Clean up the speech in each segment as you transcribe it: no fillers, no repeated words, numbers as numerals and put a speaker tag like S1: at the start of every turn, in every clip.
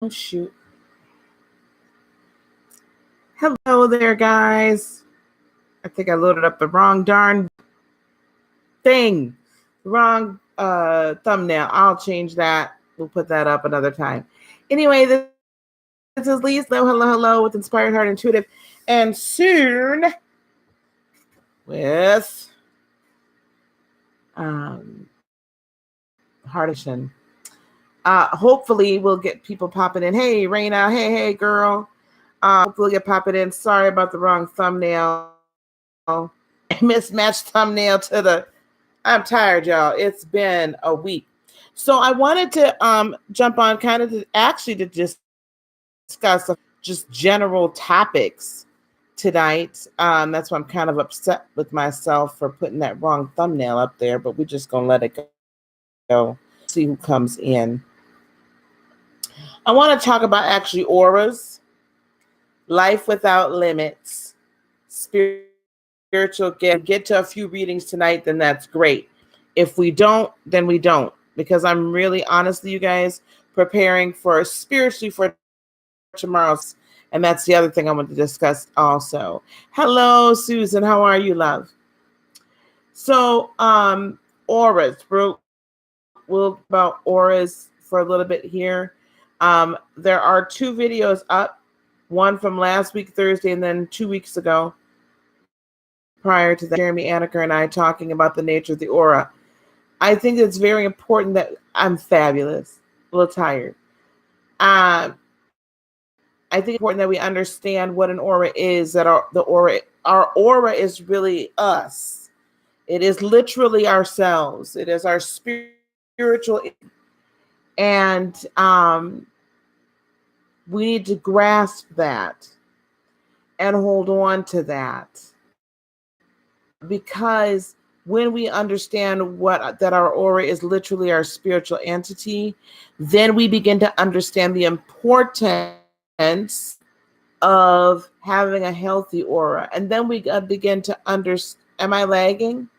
S1: Oh, shoot. Hello there, guys. I think I loaded up the wrong darn thing. Wrong thumbnail. I'll change that. We'll put that up another time. Anyway, this is Lisa. Hello, with Inspired Heart Intuitive. And soon with Hardishan. Hopefully we'll get people popping in. Hey, Raina. Hey, girl. Hopefully we'll get popping in. Sorry about the wrong thumbnail. Mismatched thumbnail to the... I'm tired, y'all. It's been a week. So I wanted to jump on kind of to discuss just general topics tonight. That's why I'm kind of upset with myself for putting that wrong thumbnail up there, but we're just going to let it go. See who comes in. I want to talk about actually auras, life without limits, spiritual gift. Get to a few readings tonight, then that's great. If we don't, then we don't. Because I'm really, honestly, you guys, preparing for spiritually for tomorrow's. And that's the other thing I want to discuss also. Hello, Susan. How are you, love? So, auras. We'll about auras for a little bit here. There are 2 videos up. One from last week, Thursday, and then 2 weeks ago. Prior to that, Jeremy Anneker and I talking about the nature of the aura. I think it's very important that I'm fabulous. A little tired. I think it's important that we understand what an aura is. That our aura is really us. It is literally ourselves. It is our spiritual, and we need to grasp that and hold on to that, because when we understand that our aura is literally our spiritual entity, then we begin to understand the importance of having a healthy aura. And then we begin to understand. Am I lagging?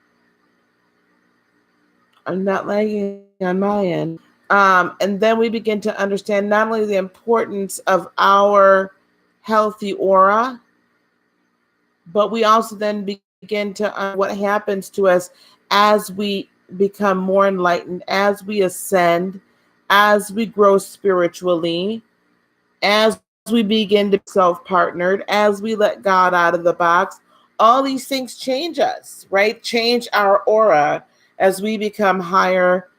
S1: I'm not lagging on my end. And then we begin to understand not only the importance of our healthy aura, but we also then begin to what happens to us as we become more enlightened, as we ascend, as we grow spiritually, as we begin to be self-partnered, as we let God out of the box. All these things change us, right? Change our aura as we become higher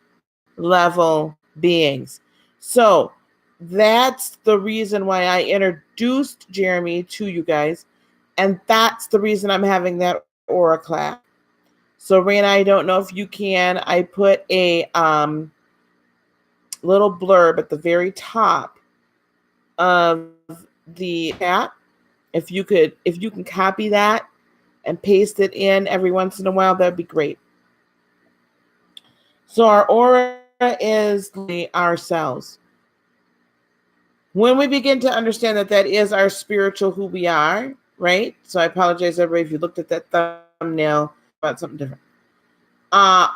S1: level beings. So that's the reason why I introduced Jeremy to you guys. And that's the reason I'm having that aura class. So Raina, I don't know if you can. I put a little blurb at the very top of the chat. If you can copy that and paste it in every once in a while, that'd be great. So our aura is ourselves. When we begin to understand that is our spiritual who we are, right? So I apologize, everybody, if you looked at that thumbnail about something different.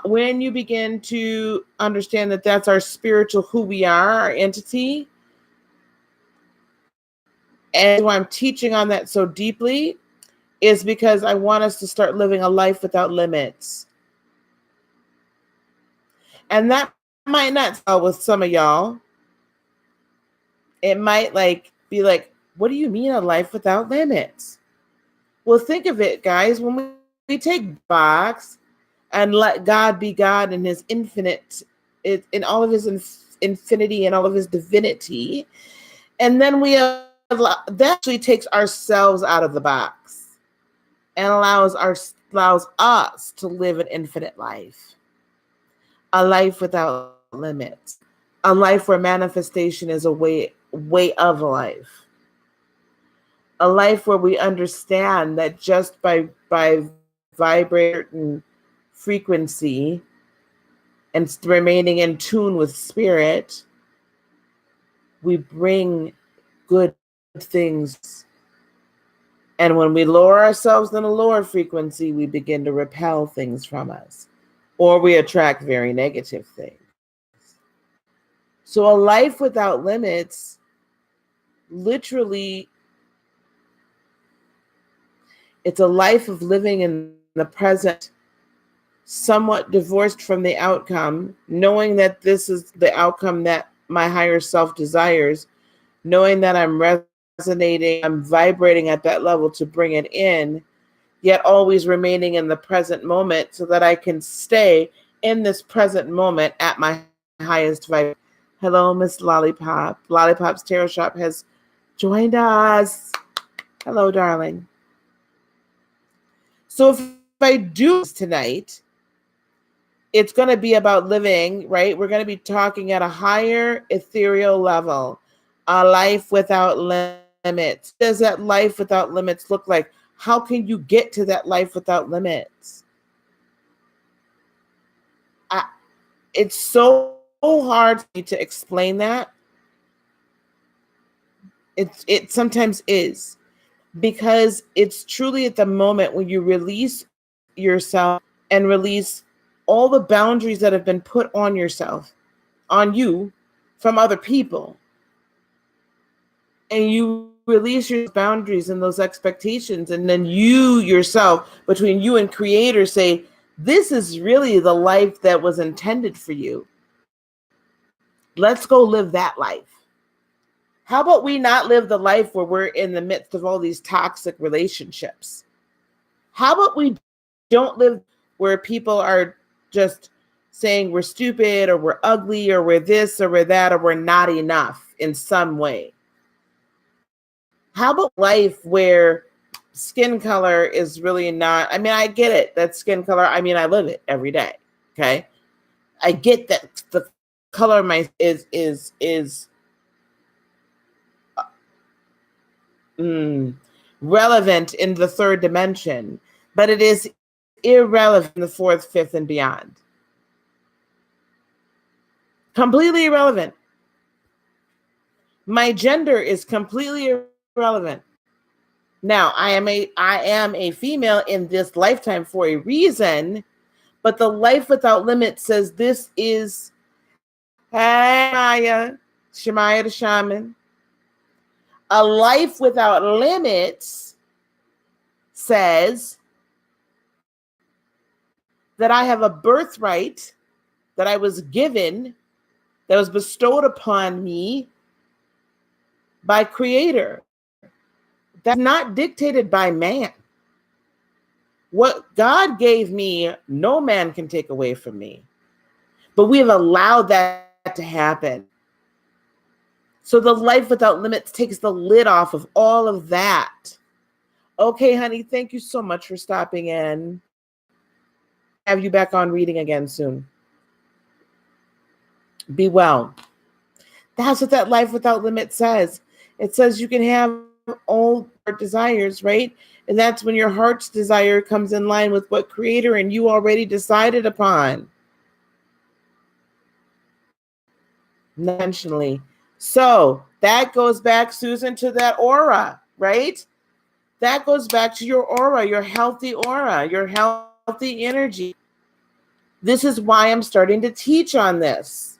S1: When you begin to understand that that's our spiritual who we are, our entity, and why I'm teaching on that so deeply is because I want us to start living a life without limits. And that might not sell with some of y'all. It might be like, what do you mean a life without limits? Well, think of it, guys. When we take box and let God be God in his infinite, in all of his infinity and all of his divinity, and then that actually takes ourselves out of the box and allows us to live an infinite life, a life without limits, a life where manifestation is a way of life, a life where we understand that just by vibrating frequency and remaining in tune with spirit, we bring good things. And when we lower ourselves in a lower frequency, we begin to repel things from us, or we attract very negative things. So a life without limits literally, it's a life of living in the present, somewhat divorced from the outcome, knowing that this is the outcome that my higher self desires, knowing that I'm resonating, I'm vibrating at that level to bring it in, yet always remaining in the present moment so that I can stay in this present moment at my highest vibration. Hello, Miss Lollipop. Lollipop's Tarot Shop has joined us. Hello, darling. So if I do this tonight, it's going to be about living, right? We're going to be talking at a higher ethereal level, a life without limits. What does that life without limits look like? How can you get to that life without limits? It's so hard for me to explain that. It sometimes is, because it's truly at the moment when you release yourself and release all the boundaries that have been put on yourself, on you, from other people, and you release your boundaries and those expectations, and then you yourself, between you and Creator, say, this is really the life that was intended for you. Let's go live that life. How about we not live the life where we're in the midst of all these toxic relationships? How about we don't live where people are just saying we're stupid or we're ugly or we're this or we're that or we're not enough in some way? How about life where skin color is really not, I mean, I get it, that skin color, I mean, I live it every day, okay? I get that the color of my is relevant in the third dimension, but it is irrelevant in the fourth, fifth, and beyond. Completely irrelevant. My gender is completely irrelevant. Now, I am a female in this lifetime for a reason, but the life without limits says this is, hey Maya, Shemaya the shaman. A life without limits says that I have a birthright that I was given, that was bestowed upon me by Creator. That's not dictated by man. What God gave me, no man can take away from me. But we have allowed that to happen. So the life without limits takes the lid off of all of that. Okay, honey, thank you so much for stopping in. Have you back on reading again soon. Be well. That's what that life without limits says. It says you can have all your desires, right? And that's when your heart's desire comes in line with what Creator and you already decided upon. Intentionally. So that goes back, Susan, to that aura, right? That goes back to your aura, your healthy aura, your healthy energy. This is why I'm starting to teach on this.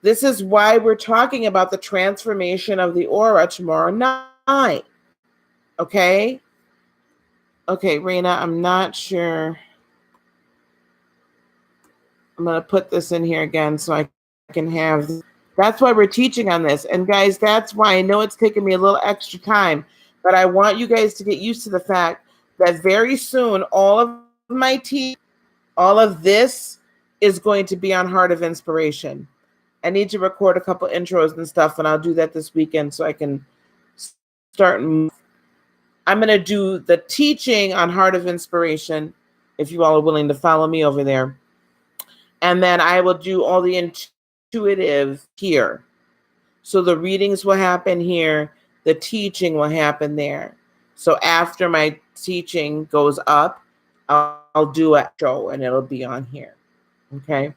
S1: This is why we're talking about the transformation of the aura tomorrow night. Okay? Okay, Raina, I'm not sure. I'm going to put this in here again so I can have. That's why we're teaching on this. And guys, that's why I know it's taken me a little extra time, but I want you guys to get used to the fact that very soon all of my all of this is going to be on Heart of Inspiration. I need to record a couple intros and stuff, and I'll do that this weekend so I can start. I'm going to do the teaching on Heart of Inspiration, if you all are willing to follow me over there. And then I will do all the intuitive here. So the readings will happen here. The teaching will happen there. So after my teaching goes up, I'll do a show and it'll be on here. Okay.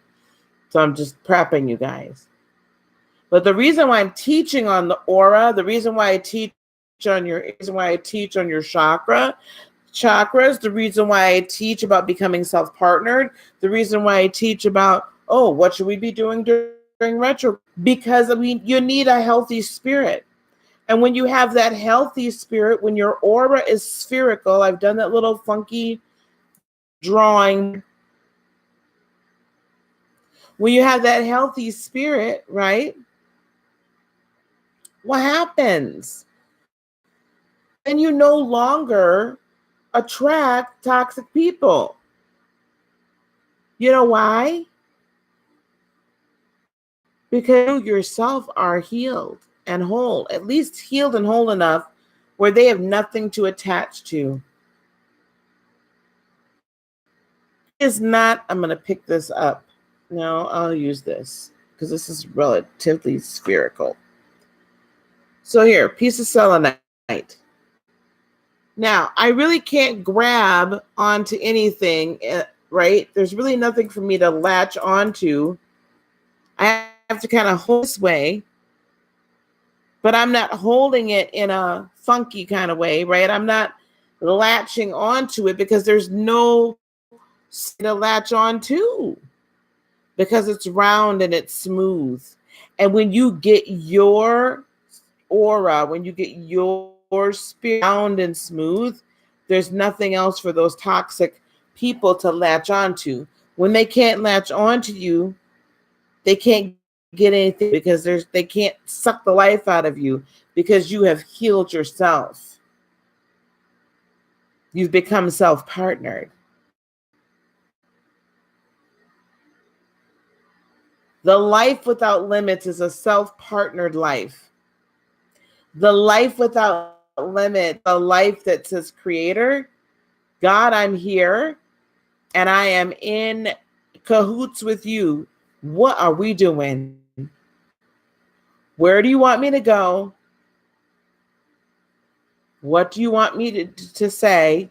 S1: So I'm just prepping you guys. But the reason why I'm teaching on the aura, the reason why I teach on your chakras, the reason why I teach about becoming self-partnered, the reason why I teach about, what should we be doing during retro? Because you need a healthy spirit. And when you have that healthy spirit, when your aura is spherical, I've done that little funky drawing. When you have that healthy spirit, right? What happens? And you no longer attract toxic people. You know why? Because you yourself are healed and whole, at least healed and whole enough where they have nothing to attach to. It's not, I'm going to pick this up. No, I'll use this because this is relatively spherical. So here, piece of selenite. Now, I really can't grab onto anything, right? There's really nothing for me to latch onto. I have to kind of hold this way, but I'm not holding it in a funky kind of way, right? I'm not latching onto it because there's no to latch onto because it's round and it's smooth. And when you get your aura, when you get your spirit round and smooth, there's nothing else for those toxic people to latch onto. When they can't latch onto you, they can't get anything because they can't suck the life out of you because you have healed yourself. You've become self-partnered. The life without limits is a self-partnered life. The life without limit, a life that says, Creator, God, I'm here and I am in cahoots with you. What are we doing? Where do you want me to go? What do you want me to say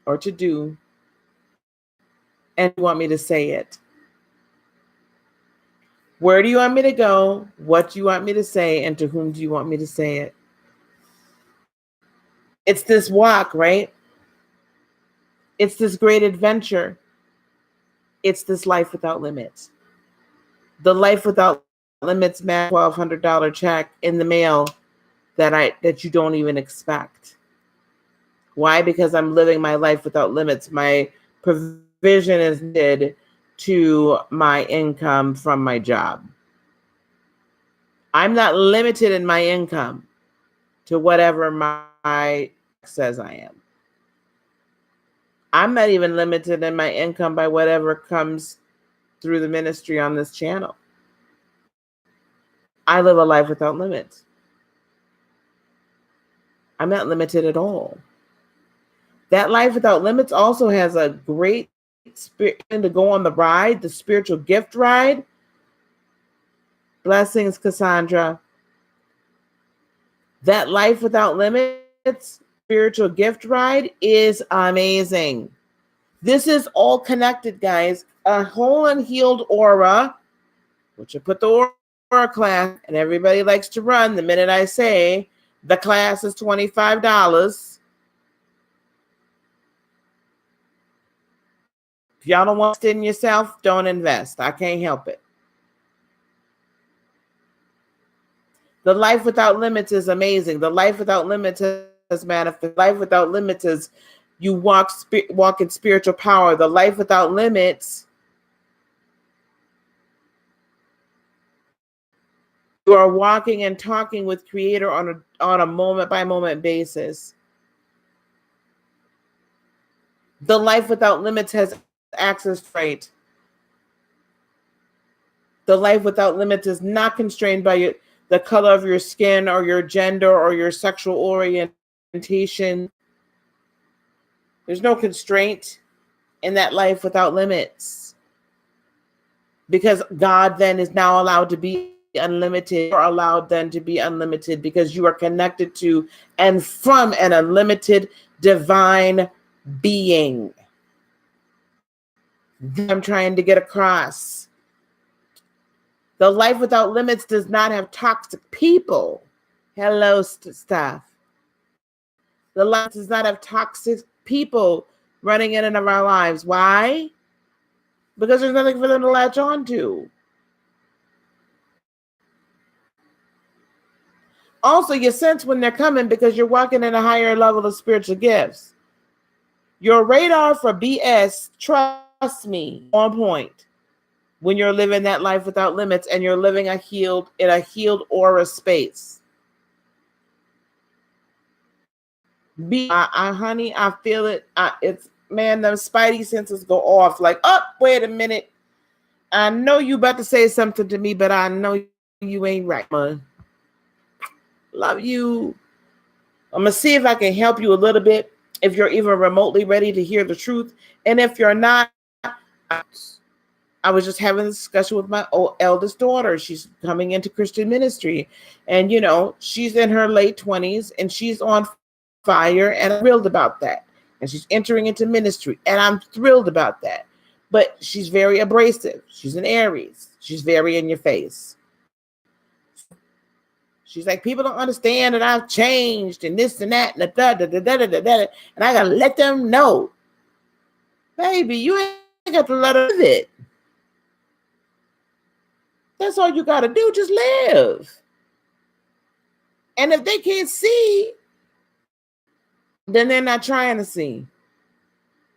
S1: or to do? And you want me to say it? Where do you want me to go? What do you want me to say? And to whom do you want me to say it? It's this walk, right? It's this great adventure. It's this life without limits. The life without limits, man, $1,200 check in the mail that you don't even expect. Why? Because I'm living my life without limits. My provision is limited to my income from my job. I'm not limited in my income to whatever my says I am. I'm not even limited in my income by whatever comes through the ministry on this channel. I live a life without limits. I'm not limited at all. That life without limits also has a great spirit to go on the ride, the spiritual gift ride. Blessings, Cassandra. That life without limits, spiritual gift ride is amazing. This is all connected, guys. A whole and healed aura, which I put the aura class, and everybody likes to run the minute I say the class is $25. If y'all don't want to invest in yourself, don't invest. I can't help it. The life without limits is amazing. The life without limits is manifest. Life without limits is you walk in spiritual power. The life without limits, you are walking and talking with Creator on a moment by moment basis. The life without limits has access right. The life without limits is not constrained by the color of your skin or your gender or your sexual orientation. There's no constraint in that life without limits. Because God then is now allowed to be unlimited. You're allowed then to be unlimited because you are connected to and from an unlimited divine being. I'm trying to get across. The life without limits does not have toxic people. Hello, staff. The life does not have toxic people running in and of our lives. Why? Because there's nothing for them to latch on to. Also, you sense when they're coming because you're walking in a higher level of spiritual gifts. Your radar for BS, trust me, on point when you're living that life without limits and you're living in a healed aura space. Honey, I feel it. It's, man, the spidey senses go off like, oh, wait a minute. I know you about to say something to me, but I know you ain't right, man. Love you. I'm going to see if I can help you a little bit, if you're even remotely ready to hear the truth. And if you're not, I was just having a discussion with my eldest daughter. She's coming into Christian ministry. And, you know, she's in her late 20s and she's on fire. And I'm thrilled about that. And she's entering into ministry. And I'm thrilled about that. But she's very abrasive. She's an Aries. She's very in your face. She's like, people don't understand that I've changed and this and that. And, and I got to let them know. Baby, you ain't got to let them live it. That's all you got to do. Just live. And if they can't see, then they're not trying to see.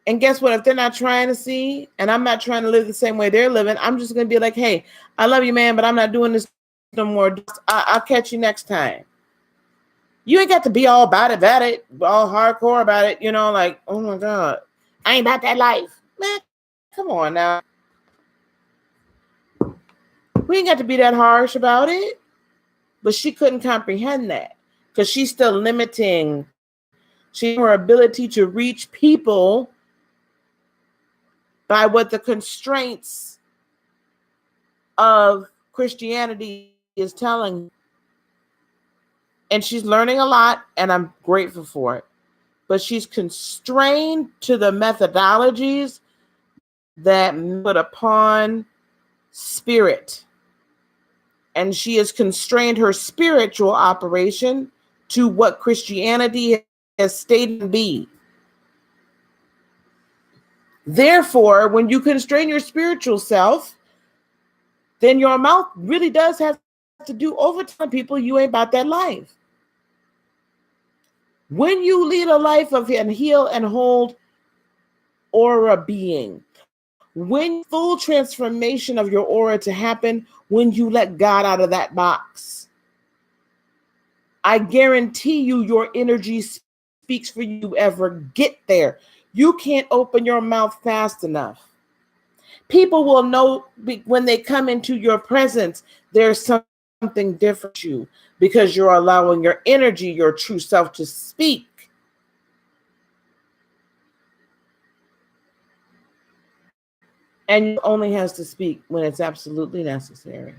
S1: And guess what? If they're not trying to see, and I'm not trying to live the same way they're living, I'm just going to be like, hey, I love you, man, but I'm not doing this no more. I'll catch you next time. You ain't got to be all about it, all hardcore about it, you know, like, oh my God, I ain't about that life. Man, come on now. We ain't got to be that harsh about it. But she couldn't comprehend that because she's still limiting her ability to reach people by what the constraints of Christianity is telling. And she's learning a lot, and I'm grateful for it. But she's constrained to the methodologies that put upon spirit. And she has constrained her spiritual operation to what Christianity has stated to be. Therefore, when you constrain your spiritual self, then your mouth really does have to do over telling people you ain't about that life. When you lead a life of and heal and hold aura being, when full transformation of your aura to happen, when you let God out of that box, I guarantee you your energy speaks for you ever get there. You can't open your mouth fast enough. People will know when they come into your presence, there's something different to you because you're allowing your energy, your true self to speak. And you only has to speak when it's absolutely necessary.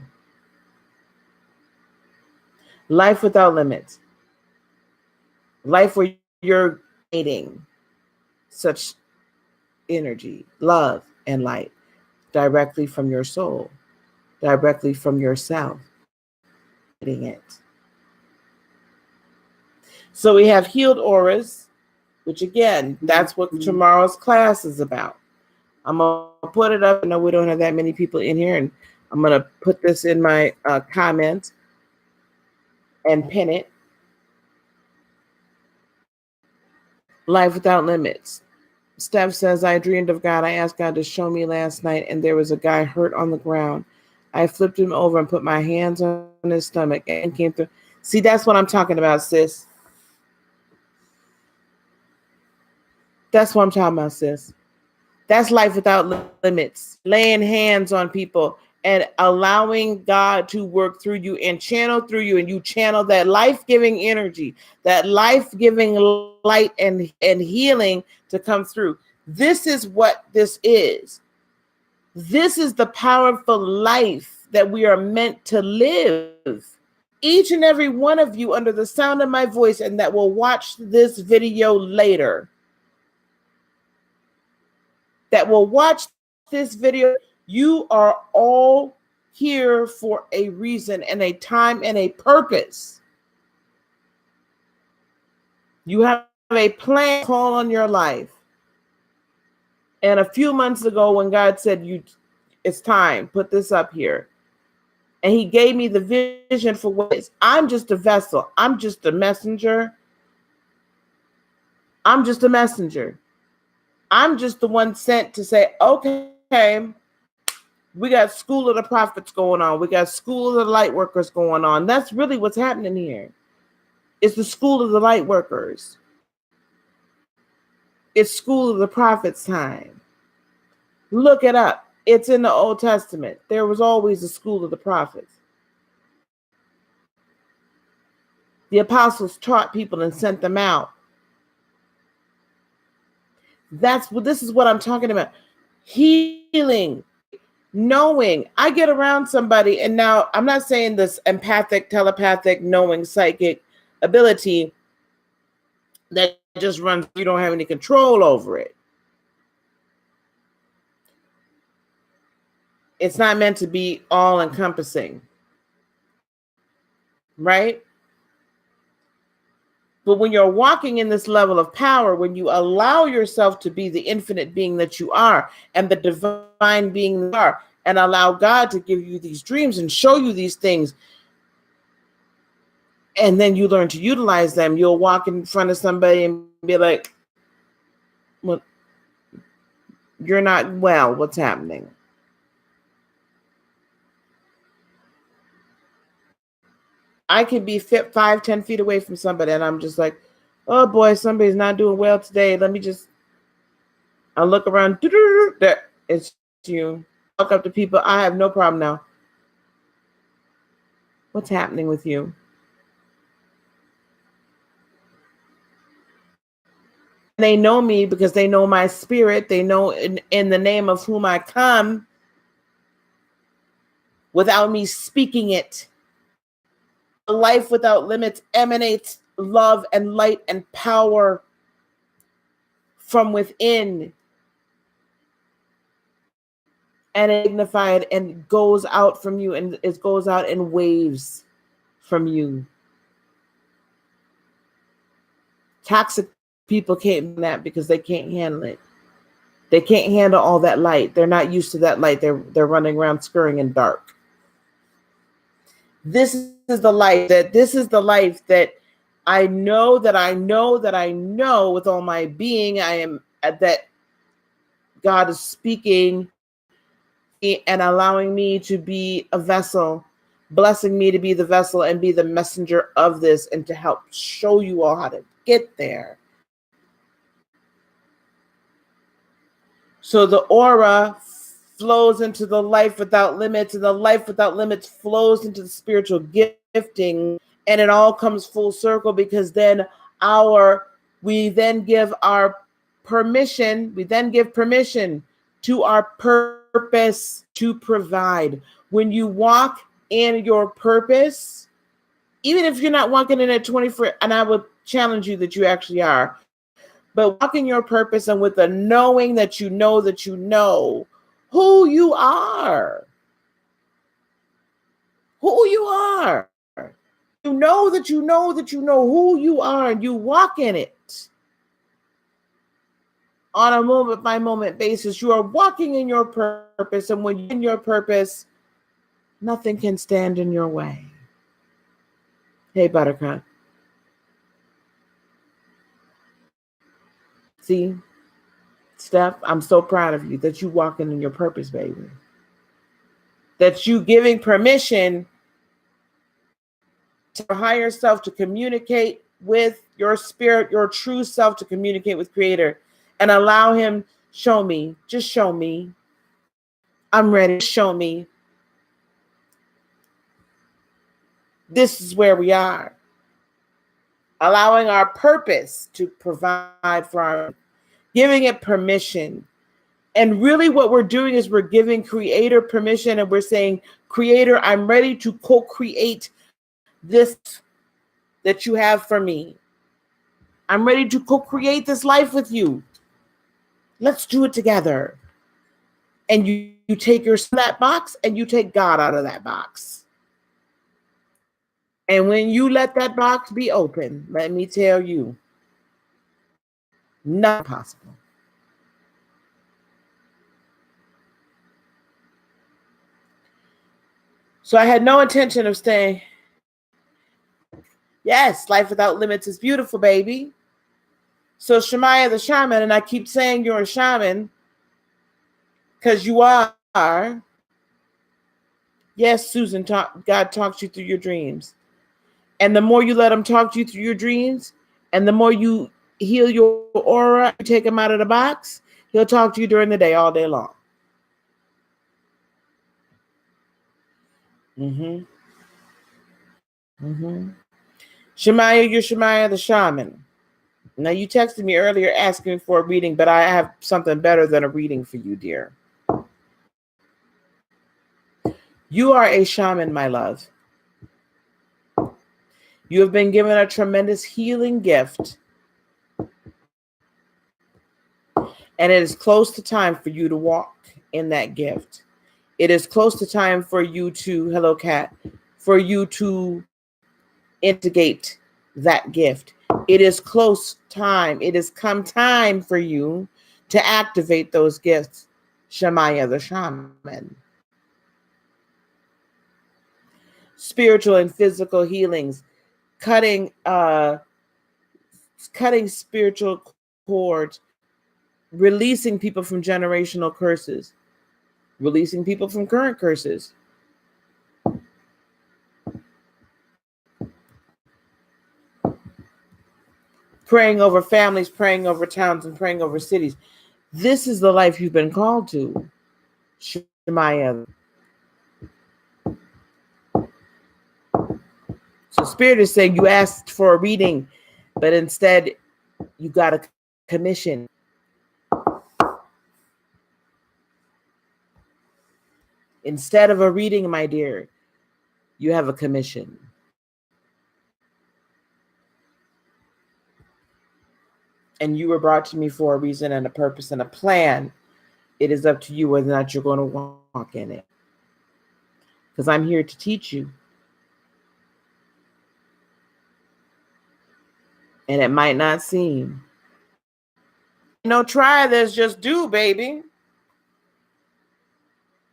S1: Life without limits. Life where you're creating such energy, love, and light directly from your soul, directly from yourself. It. So we have healed auras, which again, that's what tomorrow's class is about. I'm going to put it up. I know we don't have that many people in here, and I'm going to put this in my comments and pin it. Life without limits. Steph says, I dreamed of God. I asked God to show me last night, and there was a guy hurt on the ground. I flipped him over and put my hands on his stomach and came through. See, that's what I'm talking about, sis. That's what I'm talking about, sis. That's life without limits. Laying hands on people and allowing God to work through you and channel through you, and you channel that life-giving energy, that life-giving light and healing to come through. This is what this is. This is the powerful life that we are meant to live. Each and every one of you under the sound of my voice and that will watch this video later, you are all here for a reason and a time and a purpose. You have a plan, call on your life. And a few months ago when God said, it's time, put this up here. And he gave me the vision for what it is. I'm just a vessel. I'm just a messenger. I'm just a messenger. I'm just the one sent to say, okay, we got school of the prophets going on. We got school of the light workers going on. That's really what's happening here. It's the school of the light workers. It's school of the prophets time. Look it up. It's in the Old Testament. There was always a school of the prophets. The apostles taught people and sent them out. This is what I'm talking about. Healing, knowing. I get around somebody, and now I'm not saying this empathic, telepathic, knowing, psychic ability that just runs, you don't have any control over it. It's not meant to be all encompassing, right? But when you're walking in this level of power, when you allow yourself to be the infinite being that you are and the divine being you are, and allow God to give you these dreams and show you these things, and then you learn to utilize them, you'll walk in front of somebody and be like, well, you're not well. What's happening? I can be 5-10 feet away from somebody, and I'm just like, oh boy, somebody's not doing well today. I look around. There, it's you. Walk up to people. I have no problem now. What's happening with you? They know me because they know my spirit. They know in the name of whom I come without me speaking it. Life without limits emanates love and light and power from within, and magnified and goes out from you, and it goes out in waves from you. Toxic people can't do that because they can't handle it. They can't handle all that light. They're not used to that light. They're running around scurrying in dark. This is the life that I know with all my being. I am that God is speaking and allowing me to be a vessel, blessing me to be the vessel and be the messenger of this, and to help show you all how to get there. So the aura flows into the life without limits, and the life without limits flows into the spiritual gifting, and it all comes full circle, because then we then give permission to our purpose to provide. When you walk in your purpose, even if you're not walking in at 24, and I would challenge you that you actually are, but walk in your purpose and with the knowing that you know who you are. Who you are. You know that you know that you know who you are, and you walk in it on a moment by moment basis. You are walking in your purpose, and when you're in your purpose, nothing can stand in your way. Hey, Buttercup. See, Steph, I'm so proud of you that you walking in your purpose, baby. That you giving permission to your higher self to communicate with your spirit, your true self to communicate with Creator, and allow him, show me, just show me. I'm ready, show me. This is where we are. Allowing our purpose to provide for our, giving it permission. And really what we're doing is we're giving Creator permission, and we're saying, Creator, I'm ready to co-create this that you have for me. I'm ready to co-create this life with you. Let's do it together. And you take that box and you take God out of that box. And when you let that box be open, let me tell you, not possible. So I had no intention of staying. Yes, life without limits is beautiful, baby. So Shemaya the shaman, and I keep saying you're a shaman because you are. Yes, Susan, God talks you through your dreams. And the more you let him talk to you through your dreams, and the more you heal your aura, you take him out of the box, he'll talk to you during the day, all day long. Mm-hmm. Mm-hmm. Shemaya, you're Shemaya the shaman. Now, you texted me earlier asking for a reading, but I have something better than a reading for you, dear. You are a shaman, my love. You have been given a tremendous healing gift, and it is close to time for you to walk in that gift. It is close to time for you to, hello, cat, for you to integrate that gift. It is close time. It has come time for you to activate those gifts, Shemaya the shaman. Spiritual and physical healings, cutting spiritual cords, releasing people from generational curses, releasing people from current curses. Praying over families, praying over towns, and praying over cities. This is the life you've been called to, Shemaya. So Spirit is saying you asked for a reading, but instead you got a commission. Instead of a reading, my dear, you have a commission. And you were brought to me for a reason and a purpose and a plan. It is up to you whether or not you're going to walk in it. Because I'm here to teach you. And it might not seem. No try, there's just do, baby.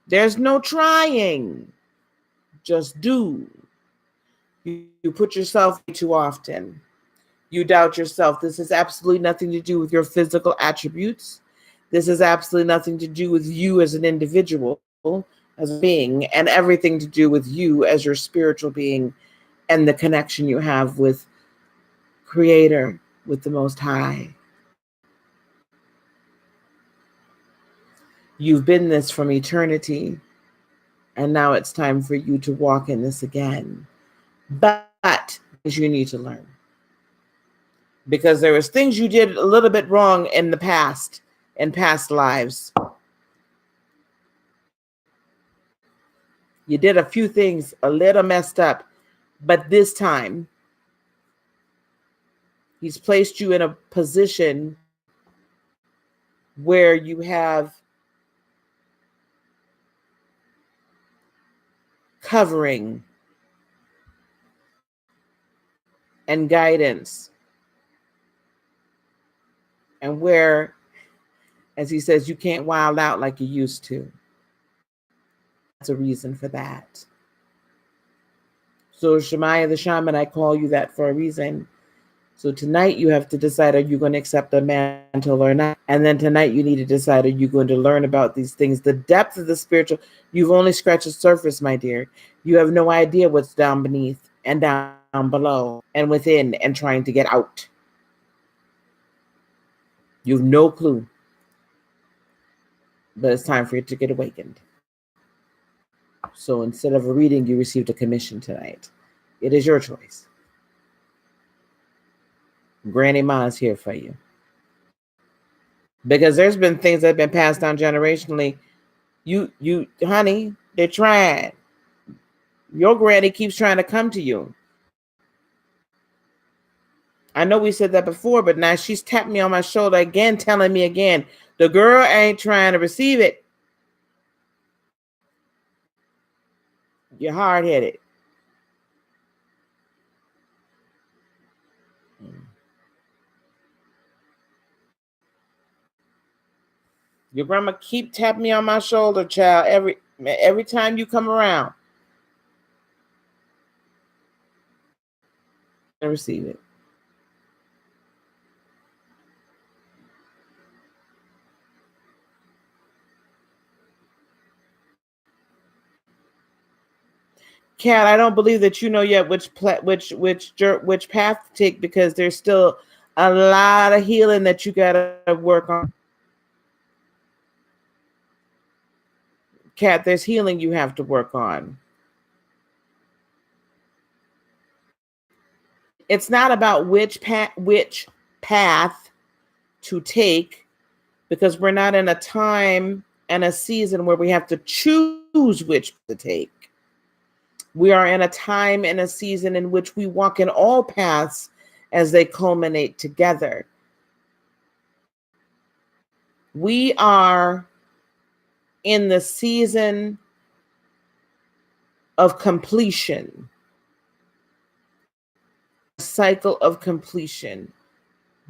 S1: There's no trying. Just do. You put yourself too often. You doubt yourself. This has absolutely nothing to do with your physical attributes. This has absolutely nothing to do with you as an individual, as a being, and everything to do with you as your spiritual being and the connection you have with Creator, with the Most High. You've been this from eternity, and now it's time for you to walk in this again. But you need to learn. Because there was things you did a little bit wrong in the past, in past lives. You did a few things a little messed up, but this time he's placed you in a position where you have covering and guidance, and where, as he says, you can't wild out like you used to. That's a reason for that. So Shemaya the shaman, I call you that for a reason. So tonight you have to decide, are you going to accept the mantle or not? And then tonight you need to decide, are you going to learn about these things? The depth of the spiritual, you've only scratched the surface, my dear. You have no idea what's down beneath and down below and within and trying to get out. You have no clue. But it's time for you to get awakened. So instead of a reading, you received a commission tonight. It is your choice. Granny Ma is here for you. Because there's been things that have been passed down generationally. You, honey, they're trying. Your granny keeps trying to come to you. I know we said that before, but now she's tapping me on my shoulder again, telling me again, the girl ain't trying to receive it. You're hard-headed. Your grandma keep tapping me on my shoulder, child, every time you come around. and receive it. Kat, I don't believe that you know yet which path to take, because there's still a lot of healing that you gotta work on. Kat, there's healing you have to work on. It's not about which path to take, because we're not in a time and a season where we have to choose which to take. We are in a time and a season in which we walk in all paths as they culminate together. We are in the season of completion, cycle of completion.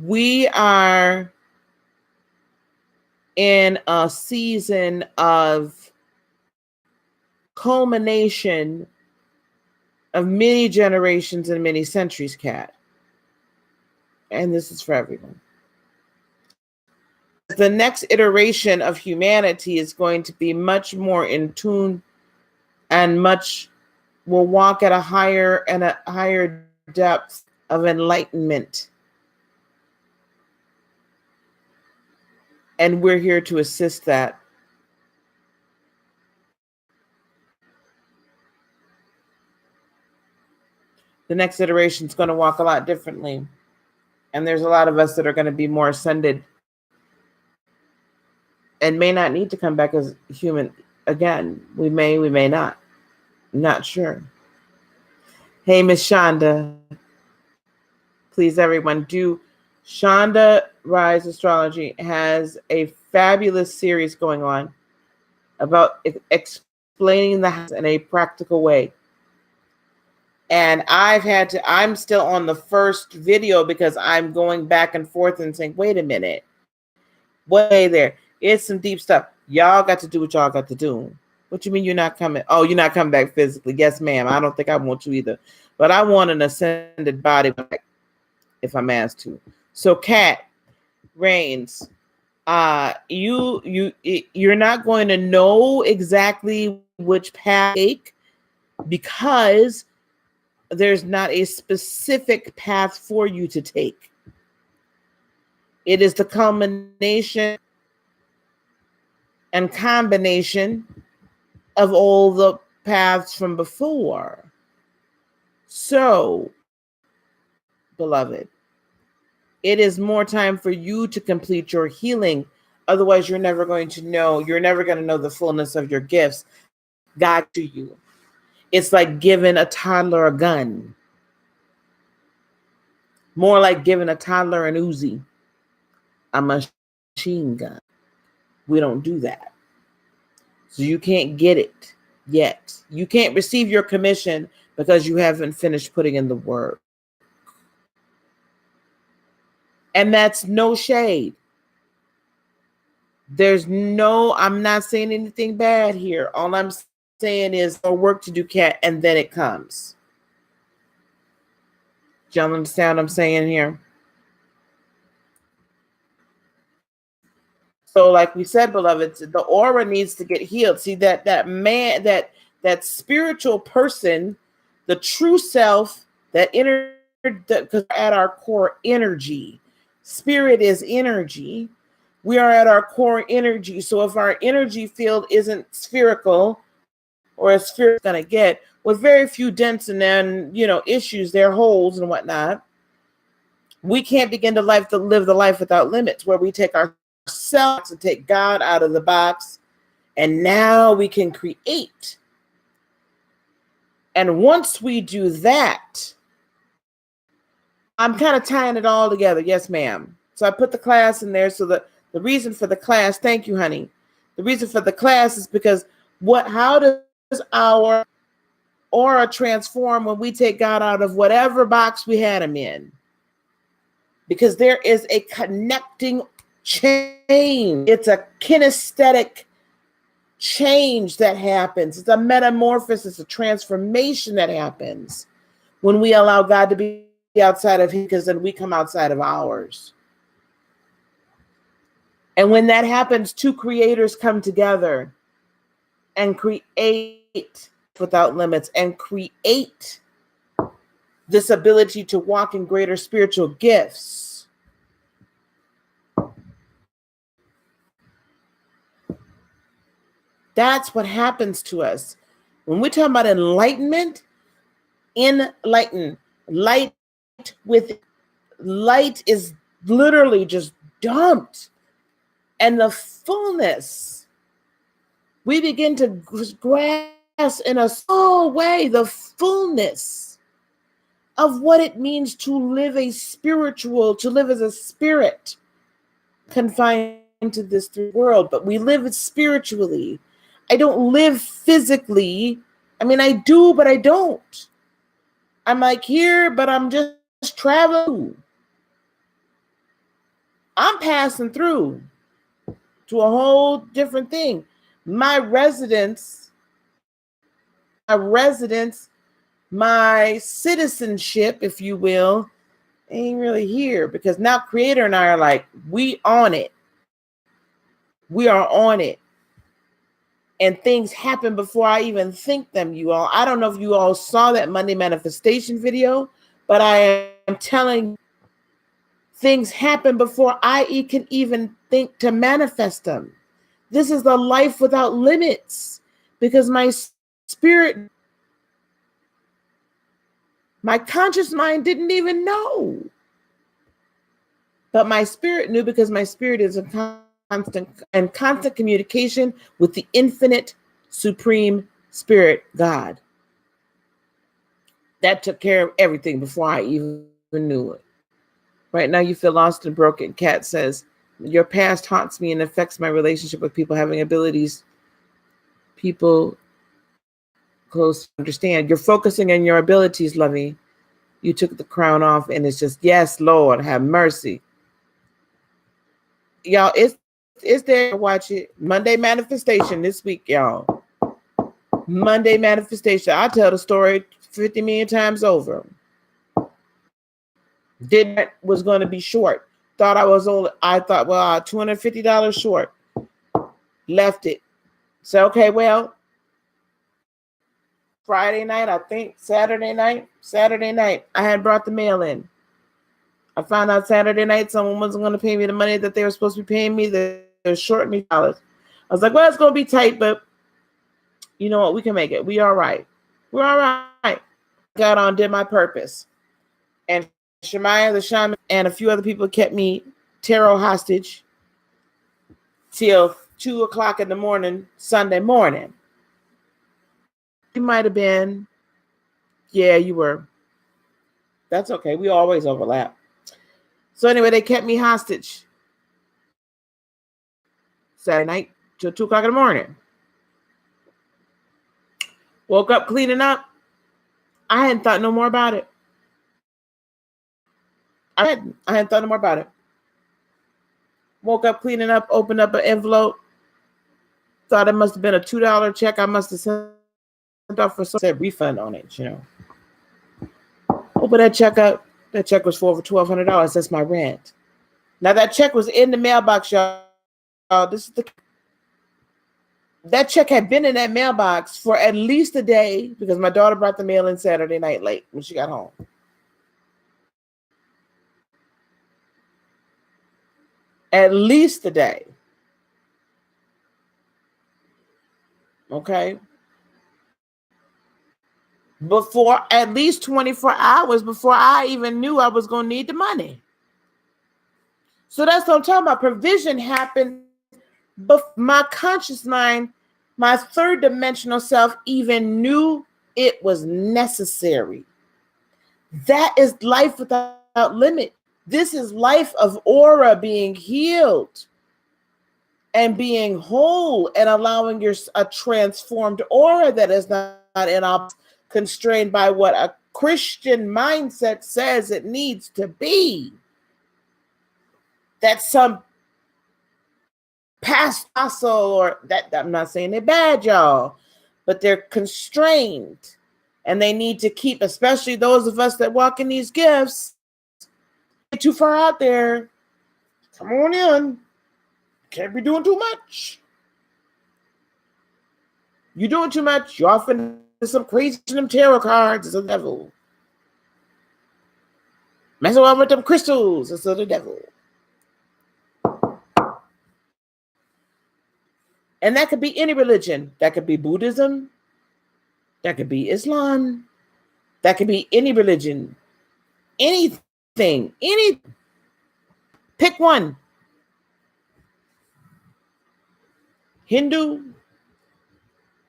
S1: We are in a season of culmination of many generations and many centuries, Kat. And this is for everyone. The next iteration of humanity is going to be much more in tune and will walk at a higher depth of enlightenment. And we're here to assist that. The next iteration is going to walk a lot differently. And there's a lot of us that are going to be more ascended and may not need to come back as human again. We may not. I'm not sure. Hey, Miss Shonda. Please, everyone, do. Shonda Rise Astrology has a fabulous series going on about explaining the house in a practical way. And I'm still on the first video because I'm going back and forth and saying, wait a minute, what there? It's some deep stuff. Y'all got to do what y'all got to do. What you mean you're not coming? Oh, you're not coming back physically. Yes, ma'am. I don't think I want to either. But I want an ascended body back if I'm asked to. So Kat Reigns, you're not going to know exactly which path to take, because there's not a specific path for you to take. It is the culmination and combination of all the paths from before. So, beloved, it is more time for you to complete your healing. Otherwise, you're never going to know the fullness of your gifts. God to you. It's like giving a toddler a gun. More like giving a toddler an Uzi, a machine gun. We don't do that. So you can't get it yet. You can't receive your commission because you haven't finished putting in the work. And that's no shade. I'm not saying anything bad here. All I'm saying is more work to do, Kat, and then it comes. Do y'all understand what I'm saying here? So like we said, beloveds, the aura needs to get healed. See, that man, that spiritual person, the true self, that inner, because at our core energy, spirit is energy. We are at our core energy. So if our energy field isn't spherical, or as spirit's gonna get, with very few dents and then issues, there holes and whatnot, we can't begin to live the life without limits, where we take ourselves and take God out of the box, and now we can create. And once we do that, I'm kind of tying it all together. Yes, ma'am. So I put the class in there. So the reason for the class, thank you, honey. The reason for the class is because how does our aura transform when we take God out of whatever box we had him in? Because there is a connecting change. It's a kinesthetic change that happens. It's a metamorphosis, a transformation that happens when we allow God to be outside of his, because then we come outside of ours. And when that happens, two creators come together and create without limits and create this ability to walk in greater spiritual gifts. That's what happens to us. When we talk about enlightenment, enlighten, light with light is literally just dumped. And the fullness, we begin to grasp in a small way the fullness of what it means to live to live as a spirit confined to this world, but we live it spiritually. I don't live physically. I mean, I do, but I don't. I'm like here, but I'm just traveling. I'm passing through to a whole different thing. My residence, my citizenship, if you will, ain't really here, because now Creator and I are like, we on it. We are on it. And things happen before I even think them, you all. I don't know if you all saw that Monday manifestation video, but I am telling you, things happen before I can even think to manifest them. This is the life without limits, because my spirit, my conscious mind didn't even know. But my spirit knew, because my spirit is in constant communication with the infinite, supreme spirit, God. That took care of everything before I even knew it. Right now you feel lost and broken. Kat says, your past haunts me and affects my relationship with people having abilities. People close to understand. You're focusing on your abilities, Lovey. You took the crown off and it's just, yes, Lord, have mercy. Y'all, it's there. Watch it. Monday manifestation this week, y'all. Monday manifestation. I tell the story 50 million times over. Was going to be short. Thought I was only, I thought, well, $250 short. Left it. So, okay, well, Friday night, I think, Saturday night, I had brought the mail in. I found out Saturday night someone wasn't going to pay me the money that they were supposed to be paying me. They're shorting me dollars. I was like, well, it's going to be tight, but you know what? We can make it. We all right. We're all right. Got on, did my purpose. And Shemaiah the shaman and a few other people kept me tarot hostage till 2:00 in the morning, Sunday morning. You might have been. Yeah, you were. That's okay. We always overlap. So anyway, they kept me hostage Saturday night till 2:00 in the morning. Woke up cleaning up. I hadn't thought no more about it. I hadn't thought no more about it. Woke up cleaning up, opened up an envelope. Thought it must have been a $2 check. I must have sent off for some said refund on it, you know. Open that check up. That check was for over $1,200. That's my rent. Now that check was in the mailbox, y'all. That check had been in that mailbox for at least a day, because my daughter brought the mail in Saturday night late when she got home. At least a day. Okay. Before, at least 24 hours before I even knew I was going to need the money. So that's what I'm talking about. Provision happened, but my conscious mind, my third dimensional self, even knew it was necessary. That is life without limit. This is life of aura being healed and being whole and allowing a transformed aura that is not constrained by what a Christian mindset says it needs to be. That some past hustle, or that, I'm not saying they're bad, y'all, but they're constrained And they need to keep, especially those of us that walk in these gifts, get too far out there. Come on in. Can't be doing too much. You're doing too much. You're off into some crazy them tarot cards. It's the devil. Messing around with them crystals. It's the devil. And that could be any religion. That could be Buddhism. That could be Islam. That could be any religion. Anything. Pick one. Hindu.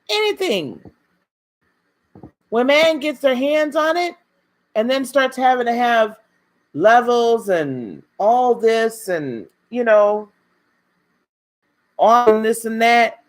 S1: Anything. When man gets their hands on it and then starts having to have levels and all this and, on this and that.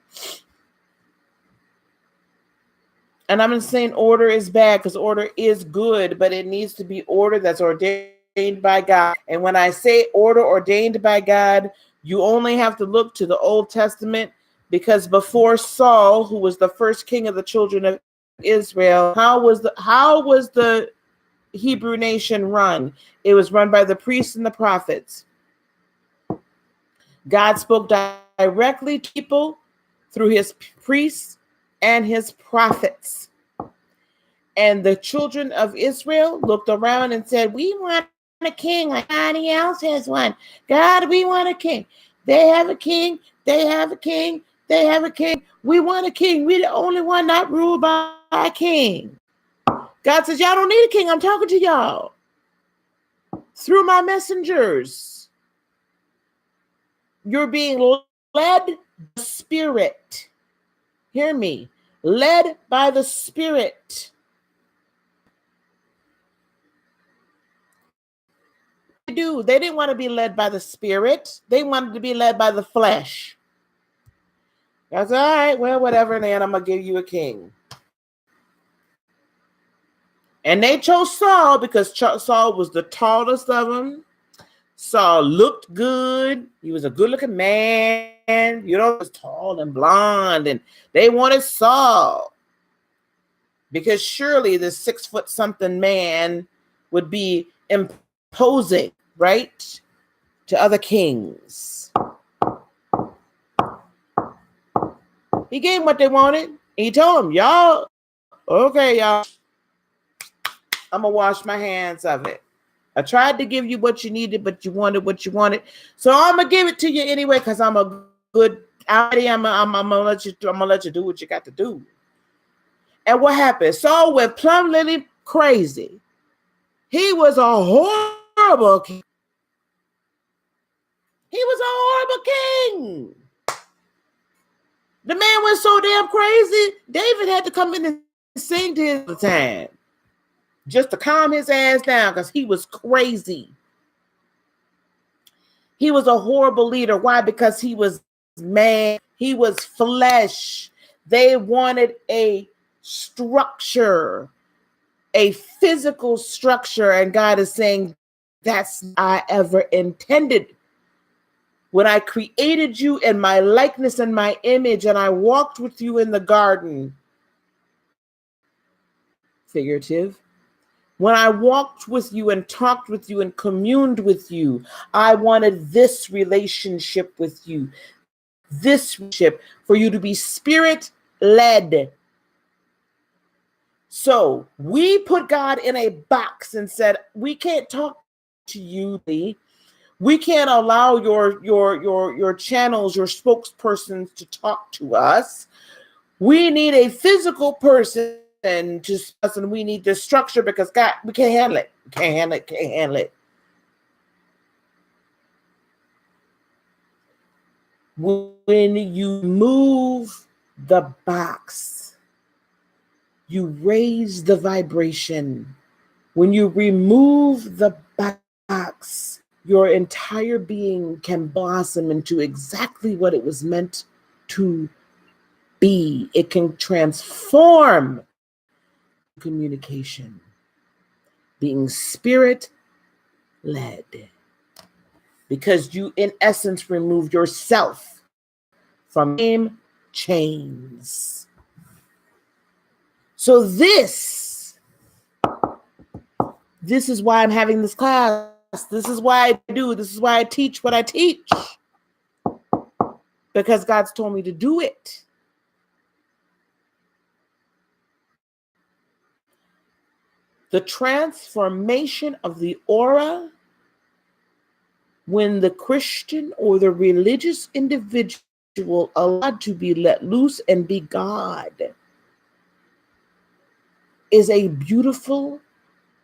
S1: And I'm not saying order is bad, because order is good, but it needs to be order that's ordained by God. And when I say order ordained by God, you only have to look to the Old Testament, because before Saul, who was the first king of the children of Israel, how was the Hebrew nation run? It was run by the priests and the prophets. God spoke directly to people through his priests and his prophets. And the children of Israel looked around and said, we want a king like anybody else has one. God, we want a king. They have a king. They have a king. They have a king. We want a king. We're the only one not ruled by a king. God says, y'all don't need a king. I'm talking to y'all through my messengers. You're being led by the Spirit. Hear me. Led by the Spirit. They didn't want to be led by the Spirit. They wanted to be led by the flesh. That's all right. Well, whatever, then I'm going to give you a king. And they chose Saul because Saul was the tallest of them. Saul looked good. He was a good-looking man. He was tall and blonde. And they wanted Saul, because surely this 6-foot-something man would be imposing, right, to other kings. He gave them what they wanted. He told them, y'all, okay, y'all, I'm going to wash my hands of it. I tried to give you what you needed, but you wanted what you wanted. So I'm going to give it to you anyway, because I'm a good outie. I'm going to let you do what you got to do. And what happened? Saul went plumb lily crazy. He was a horrible king. He was a horrible king. The man went so damn crazy, David had to come in and sing to him all the time, just to calm his ass down, because he was crazy. He was a horrible leader. Why? Because he was man. He was flesh. They wanted a structure, a physical structure. And God is saying, that's what I ever intended. When I created you in my likeness and my image, and I walked with you in the garden, figurative. When I walked with you and talked with you and communed with you, I wanted this relationship with you, this relationship for you to be spirit-led. So we put God in a box and said, we can't talk to you, Lee. We can't allow your channels, your spokespersons to talk to us. We need a physical person to us, and we need this structure, because God, we can't handle it. Can't handle it. When you move the box, you raise the vibration. When you remove the box, your entire being can blossom into exactly what it was meant to be. It can transform communication, being spirit-led, because you, in essence, remove yourself from chains. So this This is why I'm having this class. This is why I do. This is why I teach what I teach. Because God's told me to do it. The transformation of the aura when the Christian or the religious individual allowed to be let loose and be God is a beautiful,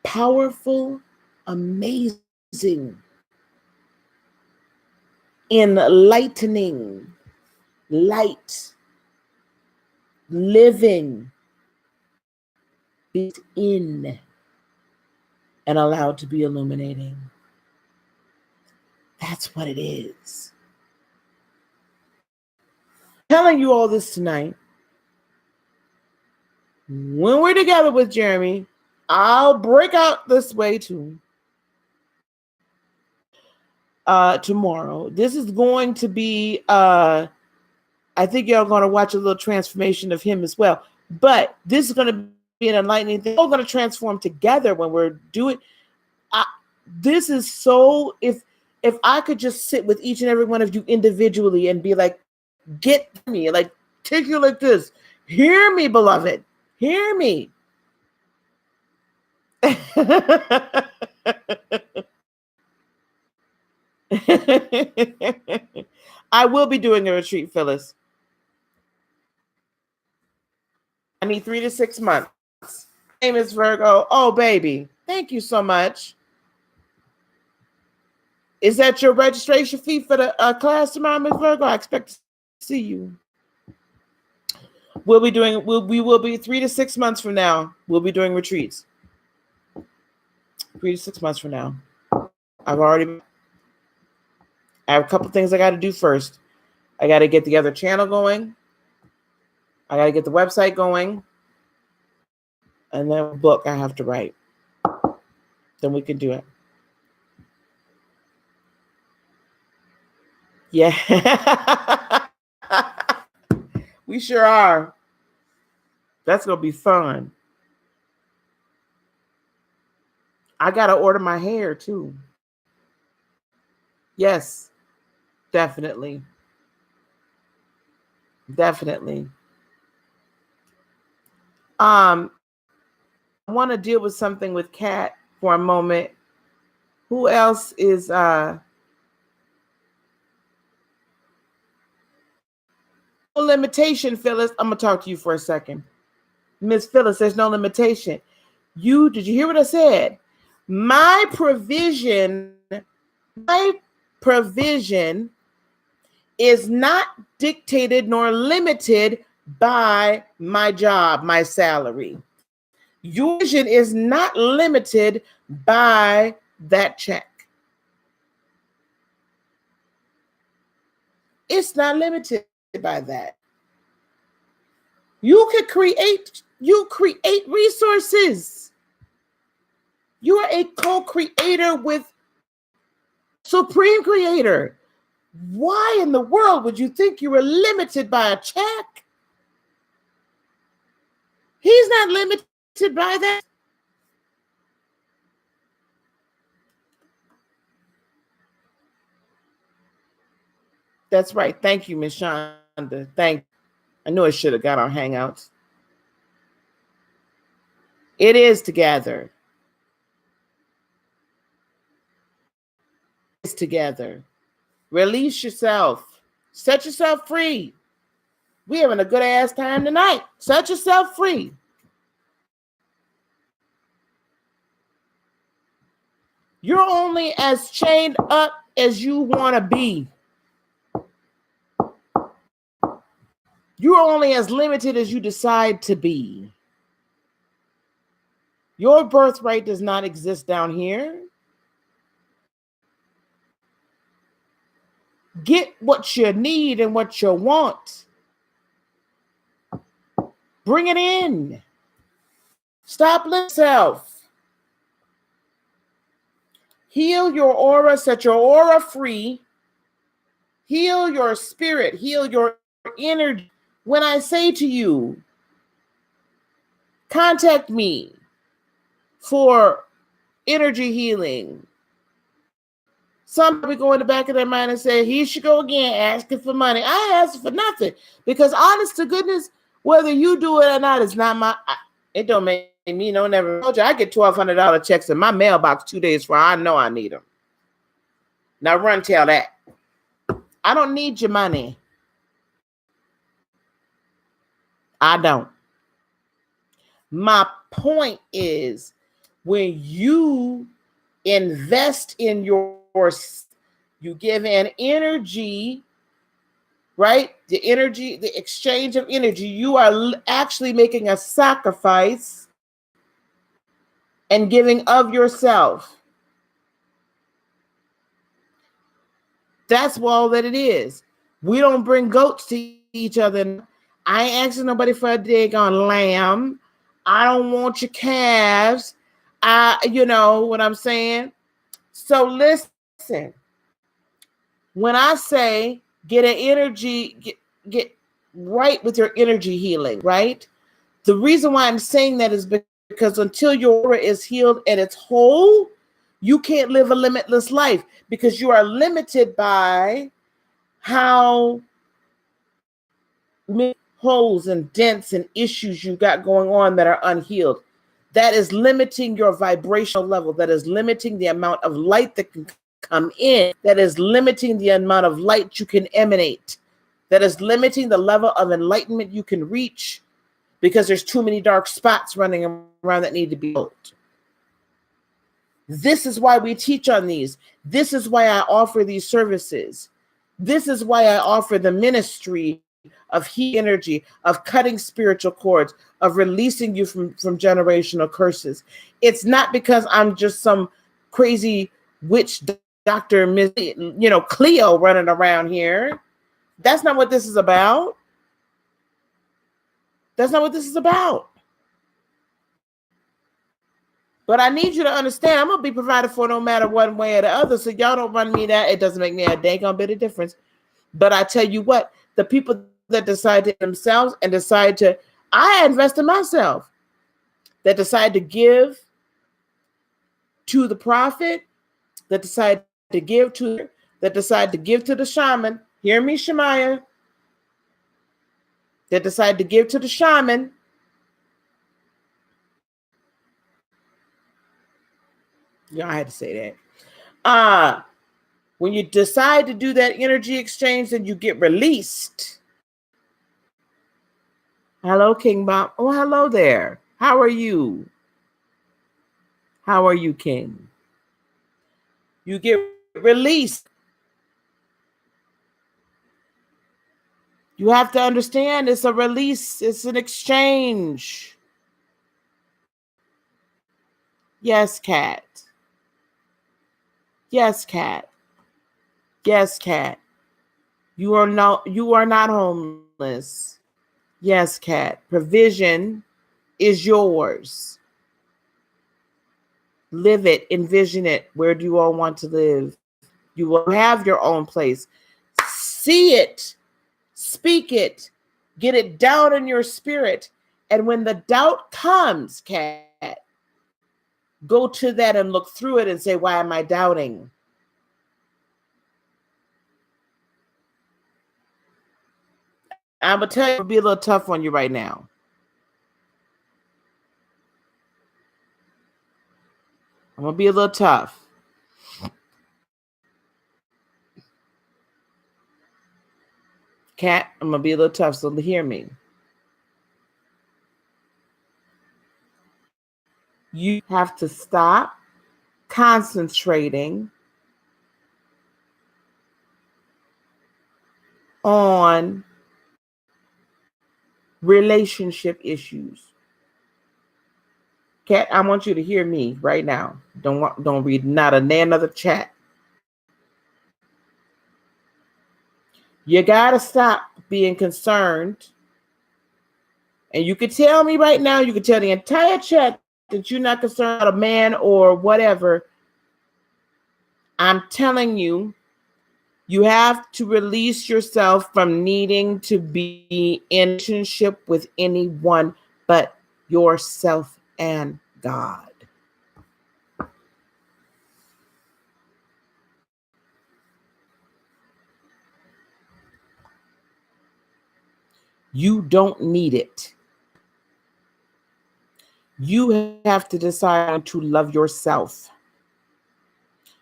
S1: powerful, amazing, enlightening, light, living, built in, and allowed to be illuminating. That's what it is. I'm telling you all this tonight. When we're together with Jeremy, I'll break out this way too. Tomorrow. This is going to be, I think y'all going to watch a little transformation of him as well. But this is going to be an enlightening thing. We're going to transform together when we're doing. This is so. If I could just sit with each and every one of you individually and be like, get me, like take you like this. Hear me, beloved. Hear me. I will be doing a retreat, Phyllis. I need 3 to 6 months. Name is Virgo. Oh, baby. Thank you so much. Is that your registration fee for the class tomorrow, Miss Virgo? I expect to see you. We will be 3 to 6 months from now. We'll be doing retreats. 3 to 6 months from now. I have a couple things I got to do first. I got to get the other channel going. I got to get the website going. And then a book I have to write. Then we can do it. Yeah. We sure are. That's going to be fun. I got to order my hair too. Yes, definitely. Definitely. I want to deal with something with Kat for a moment. Who else is limitation, Phyllis? I'm gonna talk to you for a second. Miss Phyllis, there's no limitation. Did you hear what I said? My provision is not dictated nor limited by my job, my salary. Your vision is not limited by that check. It's not limited by that. You create resources. You are a co-creator with Supreme Creator. Why in the world would you think you were limited by a check? He's not limited by that. That's right. Thank you, Miss Shonda. Thank you. I knew I should have got our hangouts. It is together. It's together. Release yourself. Set yourself free. We're having a good ass time tonight. Set yourself free. You're only as chained up as you want to be. You're only as limited as you decide to be. Your birthright does not exist down here. Get what you need and what you want. Bring it in. Stop limiting yourself. Heal your aura, set your aura free. Heal your spirit, heal your energy. When I say to you, contact me for energy healing. Some people go in the back of their mind and say, he should go again asking for money. I ask for nothing because honest to goodness, whether you do it or not, it's not it don't make me no never. I get $1,200 checks in my mailbox 2 days before I know I need them. Now run tell that. I don't need your money. I don't. My point is when you invest in you give an energy, right? The energy, the exchange of energy, you are actually making a sacrifice and giving of yourself. That's all that it is. We don't bring goats to each other. I ain't asking nobody for a daggone lamb. I don't want your calves. You know what I'm saying? So listen, when I say get an energy, get right with your energy healing, right? The reason why I'm saying that is because until your aura is healed and it's whole, you can't live a limitless life because you are limited by how many holes and dents and issues you got going on that are unhealed. That is limiting your vibrational level. That is limiting the amount of light that can come in. That is limiting the amount of light you can emanate. That is limiting the level of enlightenment you can reach because there's too many dark spots running around that need to be healed. This is why we teach on these. This is why I offer these services. This is why I offer the ministry of heat energy, of cutting spiritual cords, of releasing you from generational curses. It's not because I'm just some crazy witch doctor, Cleo running around here. That's not what this is about. That's not what this is about. But I need you to understand, I'm going to be provided for no matter one way or the other. So y'all don't run me that. It doesn't make me a daggone bit of difference. But I tell you what, the people that decide to themselves and decide to, I invest in myself, that decide to give to the prophet, that decide to give to the shaman. Hear me, Shemaiah. That decide to give to the shaman. Yeah, I had to say that. When you decide to do that energy exchange, then you get released. Hello, King Bob. Oh, hello there. How are you? How are you, King? You get released. You have to understand it's a release. It's an exchange. Yes, Cat. Yes, Cat. Yes, Cat. You are not homeless. Yes, Cat. Provision is yours. Live it, envision it. Where do you all want to live? You will have your own place. See it, speak it, get it down in your spirit. And when the doubt comes, Cat, go to that and look through it and say, why am I doubting? I'm going to tell you, it'll be a little tough on you right now. I'm going to be a little tough. Cat, I'm going to be a little tough, so hear me. You have to stop concentrating on relationship issues. Cat, I want you to hear me right now. Don't read not another chat. You gotta stop being concerned. And you could tell me right now, you could tell the entire chat that you're not concerned about a man or whatever. I'm telling you, you have to release yourself from needing to be in relationship with anyone but yourself and God. You don't need it. You have to decide to love yourself.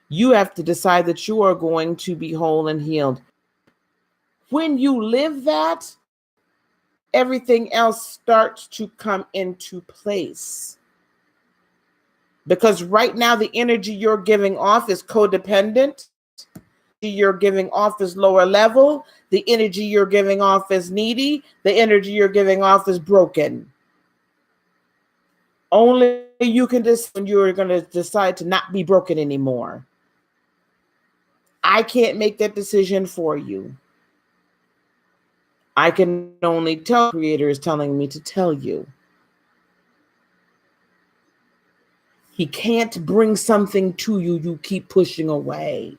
S1: You have to decide that you are going to be whole and healed. When you live that, everything else starts to come into place. Because right now, the energy you're giving off is codependent. You're giving off is lower level. The energy you're giving off is needy. The energy you're giving off is broken. Only you can decide when you're going to decide to not be broken anymore. I can't make that decision for you. I can only tell the Creator is telling me to tell you. He can't bring something to you you keep pushing away.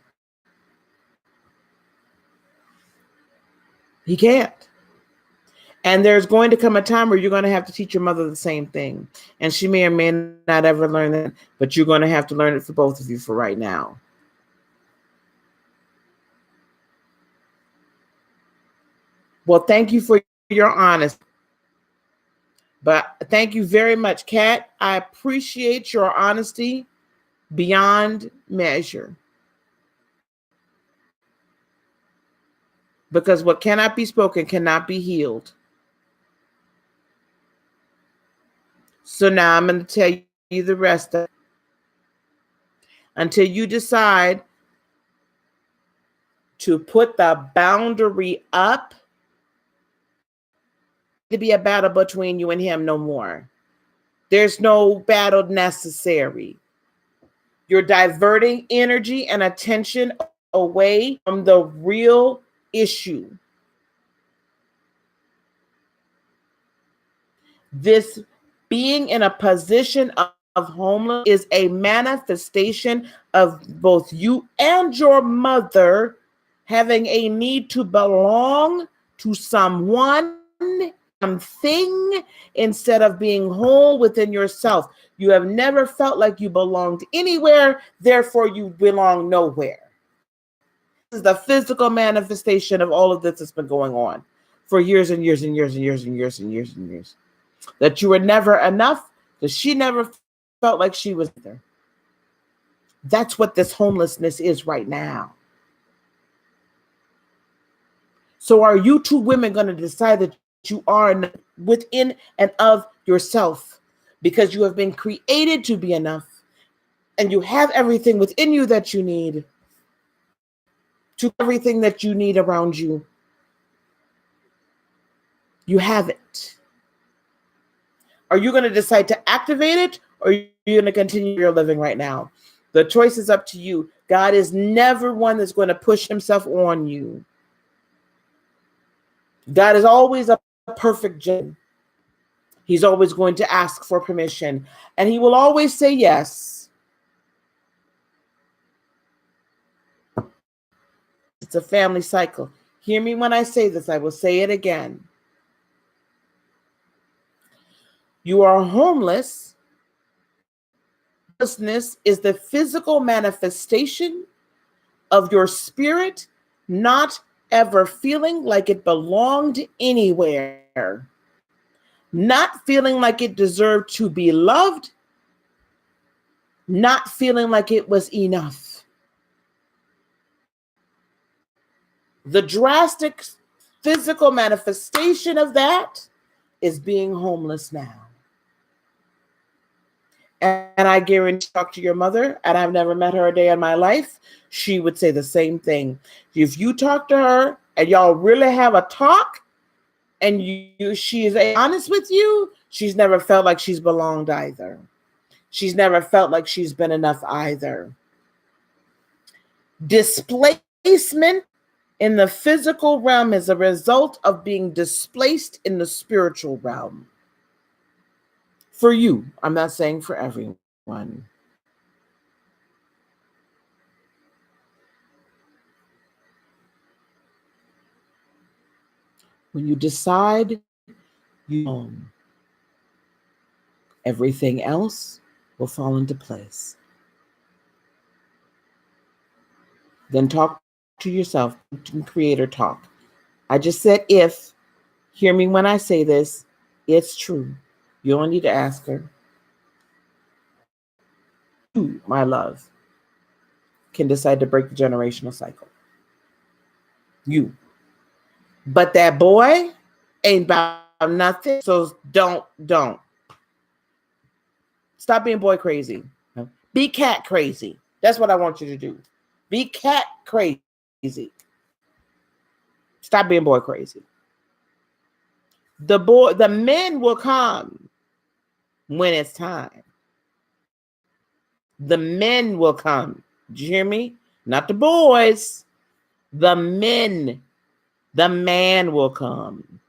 S1: He can't. And there's going to come a time where you're going to have to teach your mother the same thing. And she may or may not ever learn that, but you're going to have to learn it for both of you for right now. Well, thank you for your honesty. But thank you very much, Kat. I appreciate your honesty beyond measure. Because what cannot be spoken cannot be healed. So now I'm going to tell you the rest of it. Until you decide to put the boundary up, to be a battle between you and him no more. There's no battle necessary. You're diverting energy and attention away from the real issue. This being in a position of homeless is a manifestation of both you and your mother having a need to belong to someone, something, instead of being whole within yourself. You have never felt like you belonged anywhere, therefore you belong nowhere. This is the physical manifestation of all of this that's been going on for years and years and years and years and years and years and years. That you were never enough, that she never felt like she was there. That's what this homelessness is right now. So are you two women going to decide that you are within and of yourself because you have been created to be enough and you have everything within you that you need, to everything that you need around you? You have it. Are you going to decide to activate it, or are you going to continue your living right now? The choice is up to you. God is never one that's going to push himself on you. God is always a perfect judge. He's always going to ask for permission, and he will always say yes. It's a family cycle. Hear me when I say this. I will say it again. You are homeless. Homelessness is the physical manifestation of your spirit not ever feeling like it belonged anywhere, not feeling like it deserved to be loved, not feeling like it was enough. The drastic physical manifestation of that is being homeless now. And I guarantee, talk to your mother, and I've never met her a day in my life, she would say the same thing. If you talk to her and y'all really have a talk, and she is honest with you, she's never felt like she's belonged either. She's never felt like she's been enough either. Displacement in the physical realm is a result of being displaced in the spiritual realm. For you, I'm not saying for everyone. When you decide you own, everything else will fall into place. Then talk to yourself, Creator talk. I just said if. Hear me when I say this. It's true. You don't need to ask her. You, my love, can decide to break the generational cycle. You. But that boy ain't about nothing. So don't. Stop being boy crazy. Be cat crazy. That's what I want you to do. Be cat crazy. Stop being boy crazy. The men will come when it's time. The men will come. Did you hear me? Not the boys. The men. The man will come.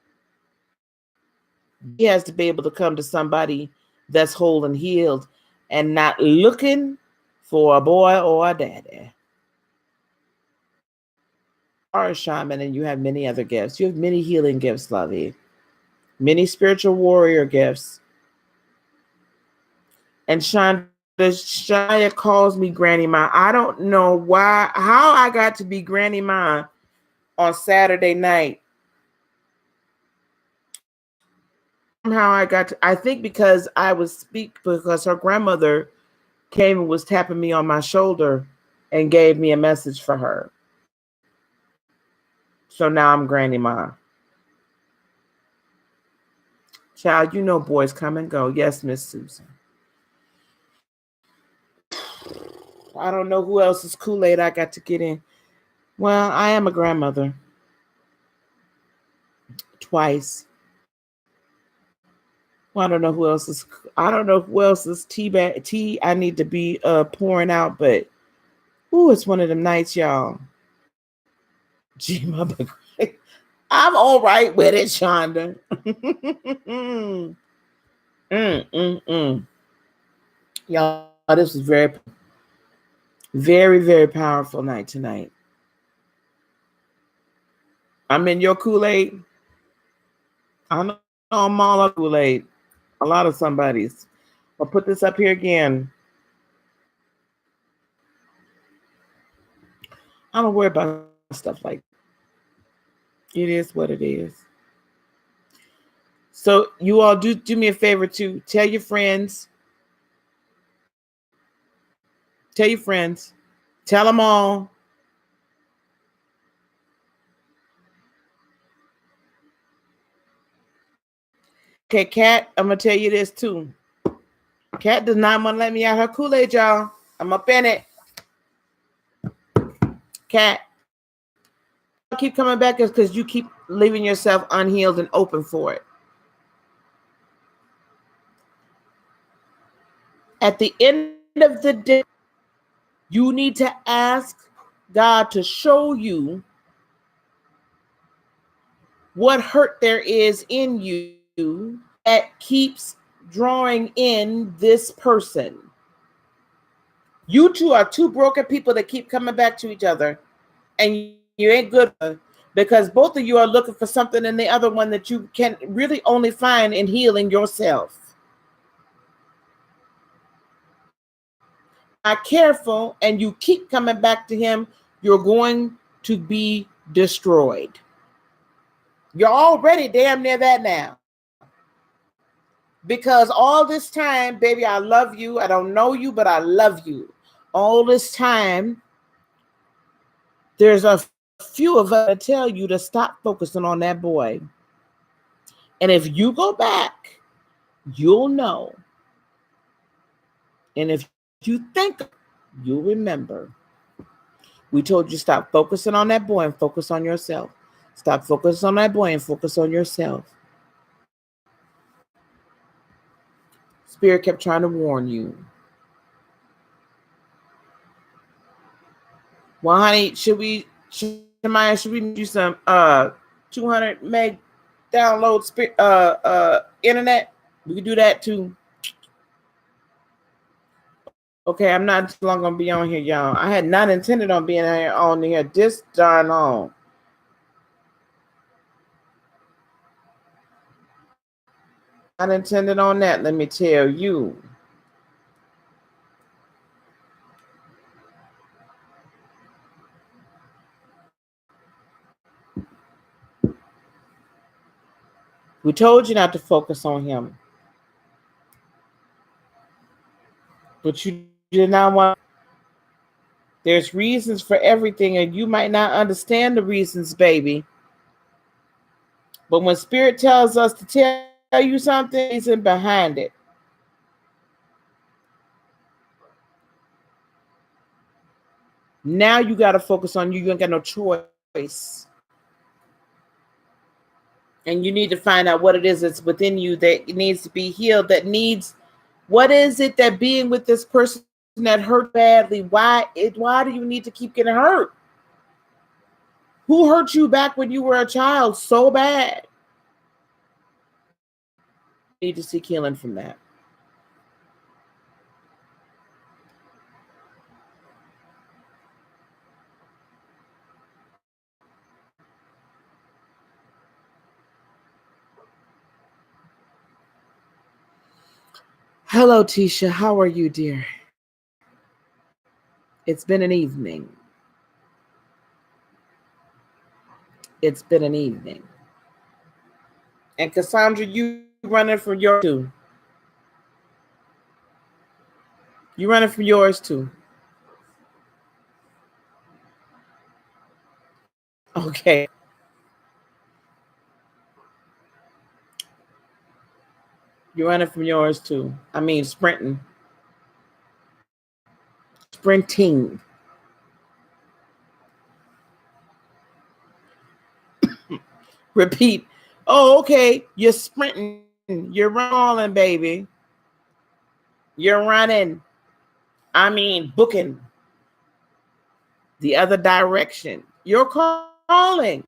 S1: He has to be able to come to somebody that's whole and healed and not looking for a boy or a daddy. You are a shaman and you have many other gifts. You have many healing gifts, Lovey. Many spiritual warrior gifts. And Shia calls me Granny Ma. I don't know how I got to be Granny Ma on Saturday night. Somehow I think because because her grandmother came and was tapping me on my shoulder and gave me a message for her. So now I'm Granny Ma. Child, you know boys come and go. Yes, Miss Susan. I don't know who else's Kool-Aid I got to get in. Well, I am a grandmother. Twice. Well, I don't know who else's tea I need to be pouring out, but it's one of them nights, y'all. Gee, mother. I'm all right with it, Shonda. Y'all, this is very, very, very powerful night tonight. I'm in your Kool-Aid. I know I'm all of Kool-Aid. A lot of somebody's. I'll put this up here again. I don't worry about stuff like that. It is what it is. So you all do me a favor too. Tell your friends. Tell your friends. Tell them all. Okay, Kat, I'm going to tell you this too. Kat does not want to let me out her Kool-Aid, y'all. I'm up in it. Kat, I keep coming back is because you keep leaving yourself unhealed and open for it. At the end of the day, you need to ask God to show you what hurt there is in you that keeps drawing in this person. You two are two broken people that keep coming back to each other, and you ain't good because both of you are looking for something in the other one that you can really only find in healing yourself. Not careful, and you keep coming back to him, you're going to be destroyed. You're already damn near that now. Because all this time, baby, I love you. I don't know you, but I love you. All this time, there's a few of us that tell you to stop focusing on that boy. And if you go back, you'll know. And if you think, you'll remember. We told you stop focusing on that boy and focus on yourself. Stop focusing on that boy and focus on yourself. Spirit kept trying to warn you. Well, honey, should we do some 200 meg download internet? We can do that too. Okay, I'm not too long gonna be on here, y'all. I had not intended on being on here this darn long. Not intended on that, let me tell you. We told you not to focus on him, but you did not want. There's reasons for everything, and you might not understand the reasons, baby. But when Spirit tells us to tell you something, reason behind it. Now you got to focus on you. You ain't got no choice. And you need to find out what it is that's within you that needs to be healed, that needs, what is it that being with this person that hurt badly, why do you need to keep getting hurt? Who hurt you back when you were a child so bad? You need to seek healing from that. Hello, Tisha. How are you, dear? It's been an evening. It's been an evening. And Cassandra, you running from yours too. You running from yours too. Okay. You're running from yours too. I mean, sprinting. Sprinting. Repeat. Oh, okay. You're sprinting. You're running, baby. You're running. I mean, booking. The other direction. You're calling.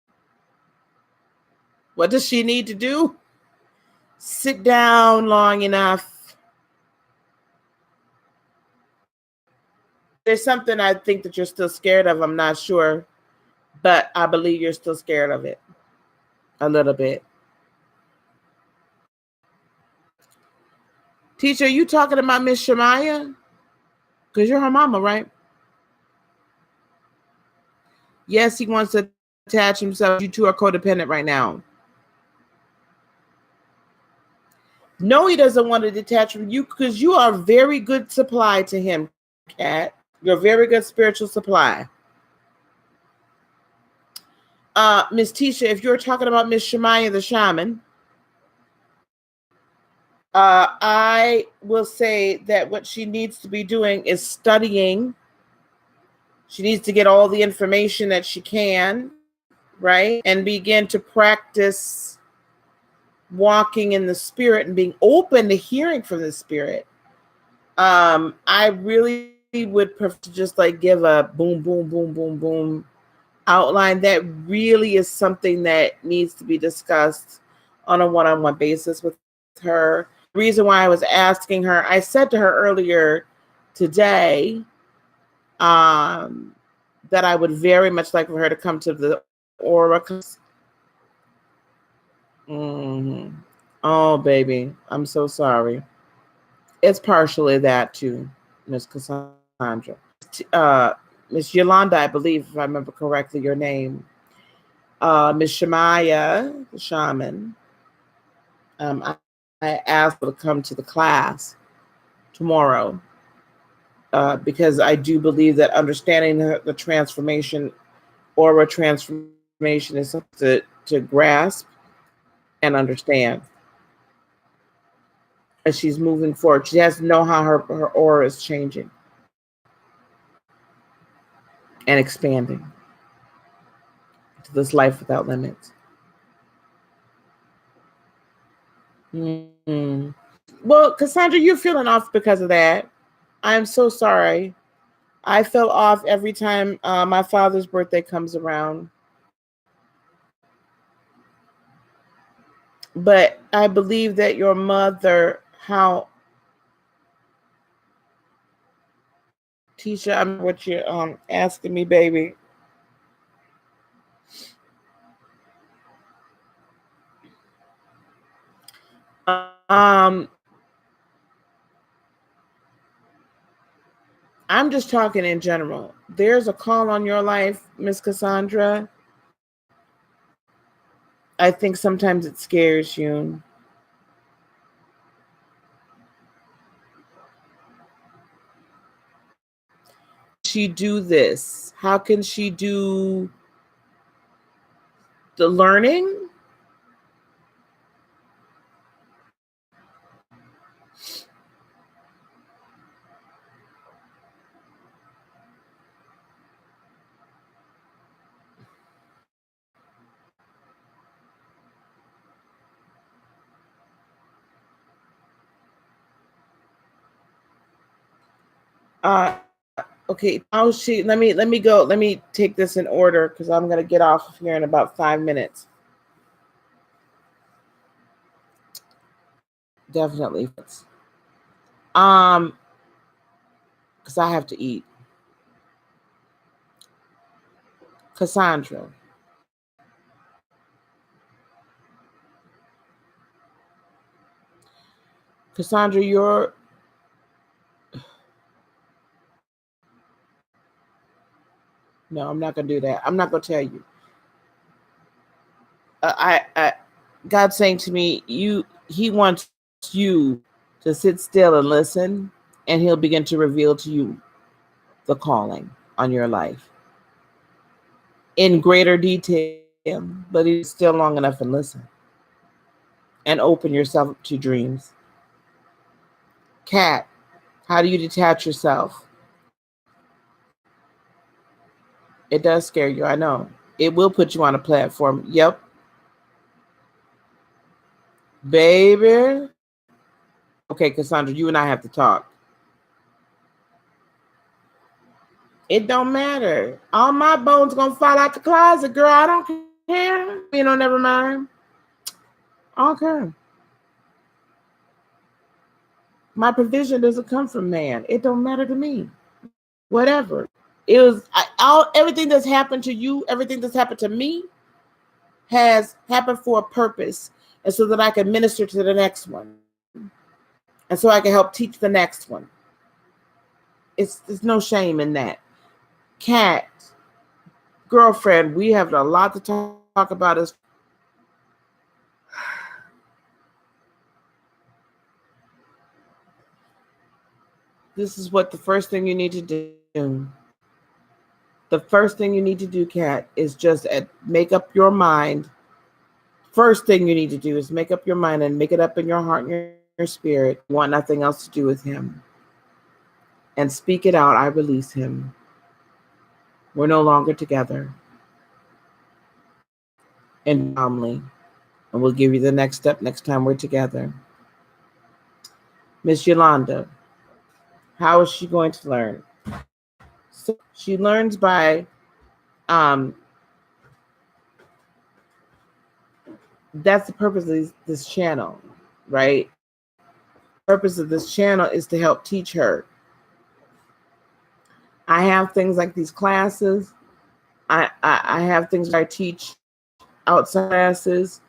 S1: What does she need to do? Sit down long enough. There's something I think that you're still scared of. I'm not sure. But I believe you're still scared of it. A little bit. Teacher, are you talking about Miss Shemaya? Because you're her mama, right? Yes, he wants to attach himself. You two are codependent right now. No, he doesn't want to detach from you because you are a very good supply to him, Kat. You're a very good spiritual supply. Miss Tisha, if you're talking about Miss Shemaya the shaman, I will say that what she needs to be doing is studying. She needs to get all the information that she can, right? And begin to practice walking in the spirit and being open to hearing from the spirit. I really would prefer to just like give a boom, boom, boom, boom, boom outline. That really is something that needs to be discussed on a one-on-one basis with her. The reason why I was asking her, I said to her earlier today that I would very much like for her to come to the aura. Mm-hmm. Oh, baby, I'm so sorry. It's partially that too, Miss Cassandra. Miss Yolanda, I believe, if I remember correctly, your name. Miss Shemaya, the shaman. I asked her to come to the class tomorrow because I do believe that understanding the transformation, aura transformation, is something to grasp and understand. As she's moving forward, she has to know how her aura is changing and expanding to this life without limits. Mm-hmm. Well, Cassandra, you're feeling off because of that. I'm so sorry. I feel off every time my father's birthday comes around. But I believe that your mother, how Tisha, I'm what you're asking me, baby. I'm just talking in general. There's a call on your life, Miss Cassandra. I think sometimes it scares you. She do this? How can she do the learning? Okay. Now she. Let me go. Let me take this in order because I'm gonna get off of here in about 5 minutes. Definitely. Um, because I have to eat. Cassandra. Cassandra, you're. No, I'm not gonna do that. I'm not gonna tell you. I God's saying to me, He wants you to sit still and listen, and He'll begin to reveal to you the calling on your life in greater detail. But He's still long enough and listen and open yourself to dreams. Cat, how do you detach yourself? It does scare you, I know. It will put you on a platform. Yep, baby. Okay, Cassandra, you and I have to talk. It don't matter. All my bones gonna fall out the closet, girl. I don't care. You know, never mind. I don't care. My provision doesn't come from man. It don't matter to me. Whatever. It was everything that's happened to you, everything that's happened to me has happened for a purpose. And so that I can minister to the next one. And so I can help teach the next one. There's no shame in that. Cat, girlfriend, we have a lot to talk about. This is what the first thing you need to do. The first thing you need to do, Kat, is just make up your mind. First thing you need to do is make up your mind and make it up in your heart and your spirit. You want nothing else to do with him. And speak it out. I release him. We're no longer together. And calmly. And we'll give you the next step next time we're together. Miss Yolanda, how is she going to learn? So she learns by that's the purpose of this channel, right? The purpose of this channel is to help teach her. I have things like these classes. I have things where I teach outside classes.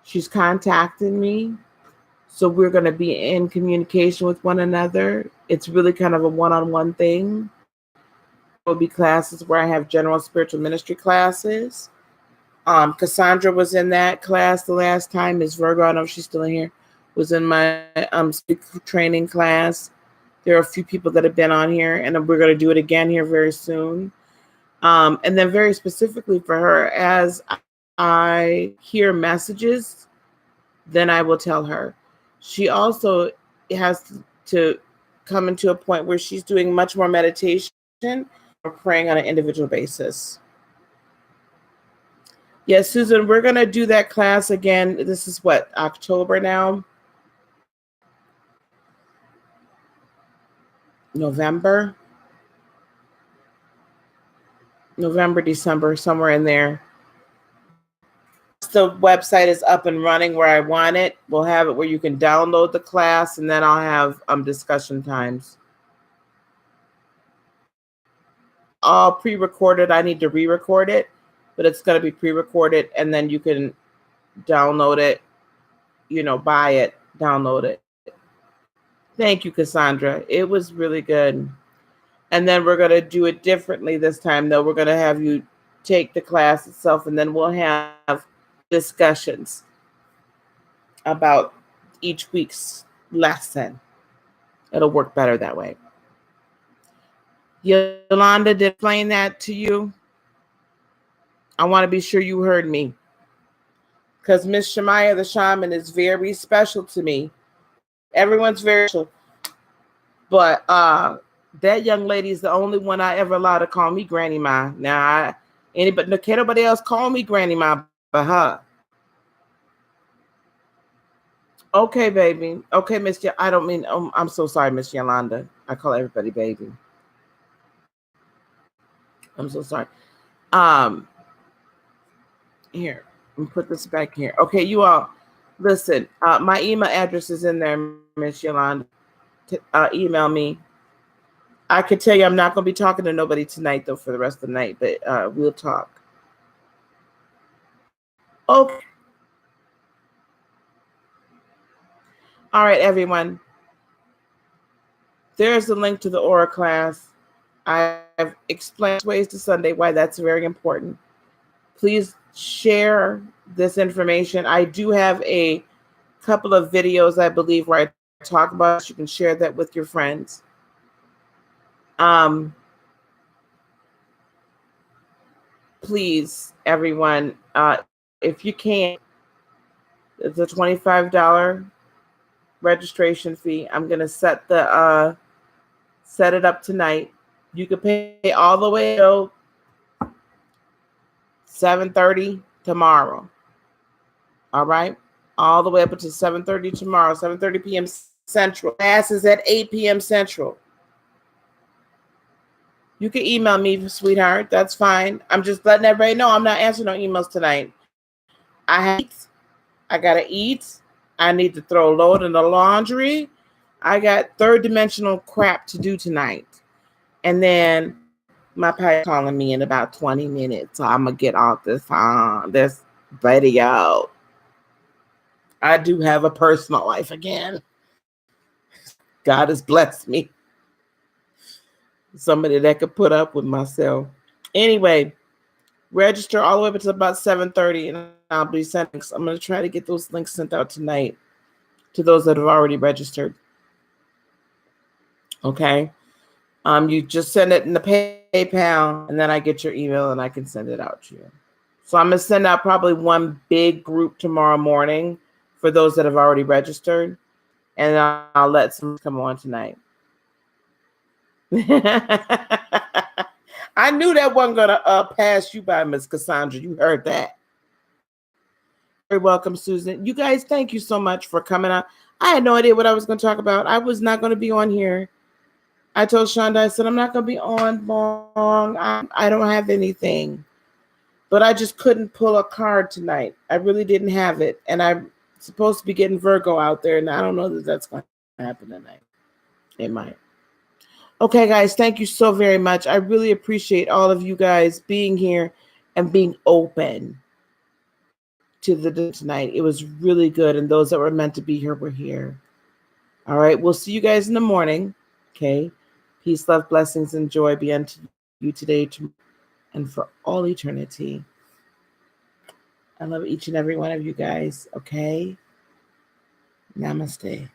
S1: She's contacting me. So we're going to be in communication with one another. It's really kind of a one-on-one thing. There will be classes where I have general spiritual ministry classes. Cassandra was in that class the last time. Ms. Virgo, I don't know if she's still in here, was in my training class. There are a few people that have been on here, and we're going to do it again here very soon. And then very specifically for her, as I hear messages, then I will tell her. She also has to come into a point where she's doing much more meditation or praying on an individual basis. Yes, Susan, we're going to do that class again. This is what, October now? November, December, somewhere in there. The website is up and running where I want it. We'll have it where you can download the class, and then I'll have discussion times. All pre-recorded. I need to re-record it, but it's going to be pre-recorded, and then you can download it, buy it, download it. Thank you, Cassandra. It was really good. And then we're going to do it differently this time, though. We're going to have you take the class itself, and then we'll have discussions about each week's lesson. It'll work better that way. Yolanda, did I explain that to you? I want to be sure you heard me. Because Miss Shemaya the shaman is very special to me. Everyone's very special. But that young lady is the only one I ever allowed to call me Granny Ma. Now, can't nobody else call me Granny Ma but her. Okay, baby. Okay, I don't mean, I'm so sorry, Miss Yolanda. I call everybody baby. I'm so sorry. Here, let me put this back here. Okay, you all, listen, my email address is in there, Miss Yolanda. Email me. I can tell you I'm not going to be talking to nobody tonight, though, for the rest of the night, but we'll talk. Okay. All right, everyone. There's the link to the Aura class. I've explained ways to Sunday why that's very important. Please share this information. I do have a couple of videos, I believe, where I talk about it. You can share that with your friends. Please, everyone, if you can, it's a $25 registration fee. I'm gonna set it up tonight. You can pay all the way till 7:30 tomorrow. All right, all the way up until 7:30 tomorrow, 7:30 p.m. Central. Class is at 8 p.m. Central. You can email me, sweetheart. That's fine. I'm just letting everybody know I'm not answering no emails tonight. I gotta eat. I need to throw a load in the laundry. I got third dimensional crap to do tonight. And then my pie calling me in about 20 minutes. So I'm gonna get off this video. I do have a personal life again. God has blessed me. Somebody that could put up with myself. Anyway, register all the way up until about 7:30, and I'll be sending. I'm going to try to get those links sent out tonight to those that have already registered. Okay. You just send it in the PayPal, and then I get your email, and I can send it out to you. So I'm going to send out probably one big group tomorrow morning for those that have already registered, and I'll let some come on tonight. I knew that wasn't going to pass you by, Miss Cassandra. You heard that. Very welcome, Susan. You guys, thank you so much for coming out. I had no idea what I was going to talk about. I was not going to be on here. I told Shonda, I said, I'm not going to be on long. I don't have anything. But I just couldn't pull a card tonight. I really didn't have it. And I'm supposed to be getting Virgo out there, and I don't know that that's going to happen tonight. It might. Okay, guys, thank you so very much. I really appreciate all of you guys being here and being open to the tonight. It was really good, and those that were meant to be here were here. All right, we'll see you guys in the morning. Okay, peace, love, blessings, and joy be unto you today and for all eternity. I love each and every one of you guys. Okay, namaste.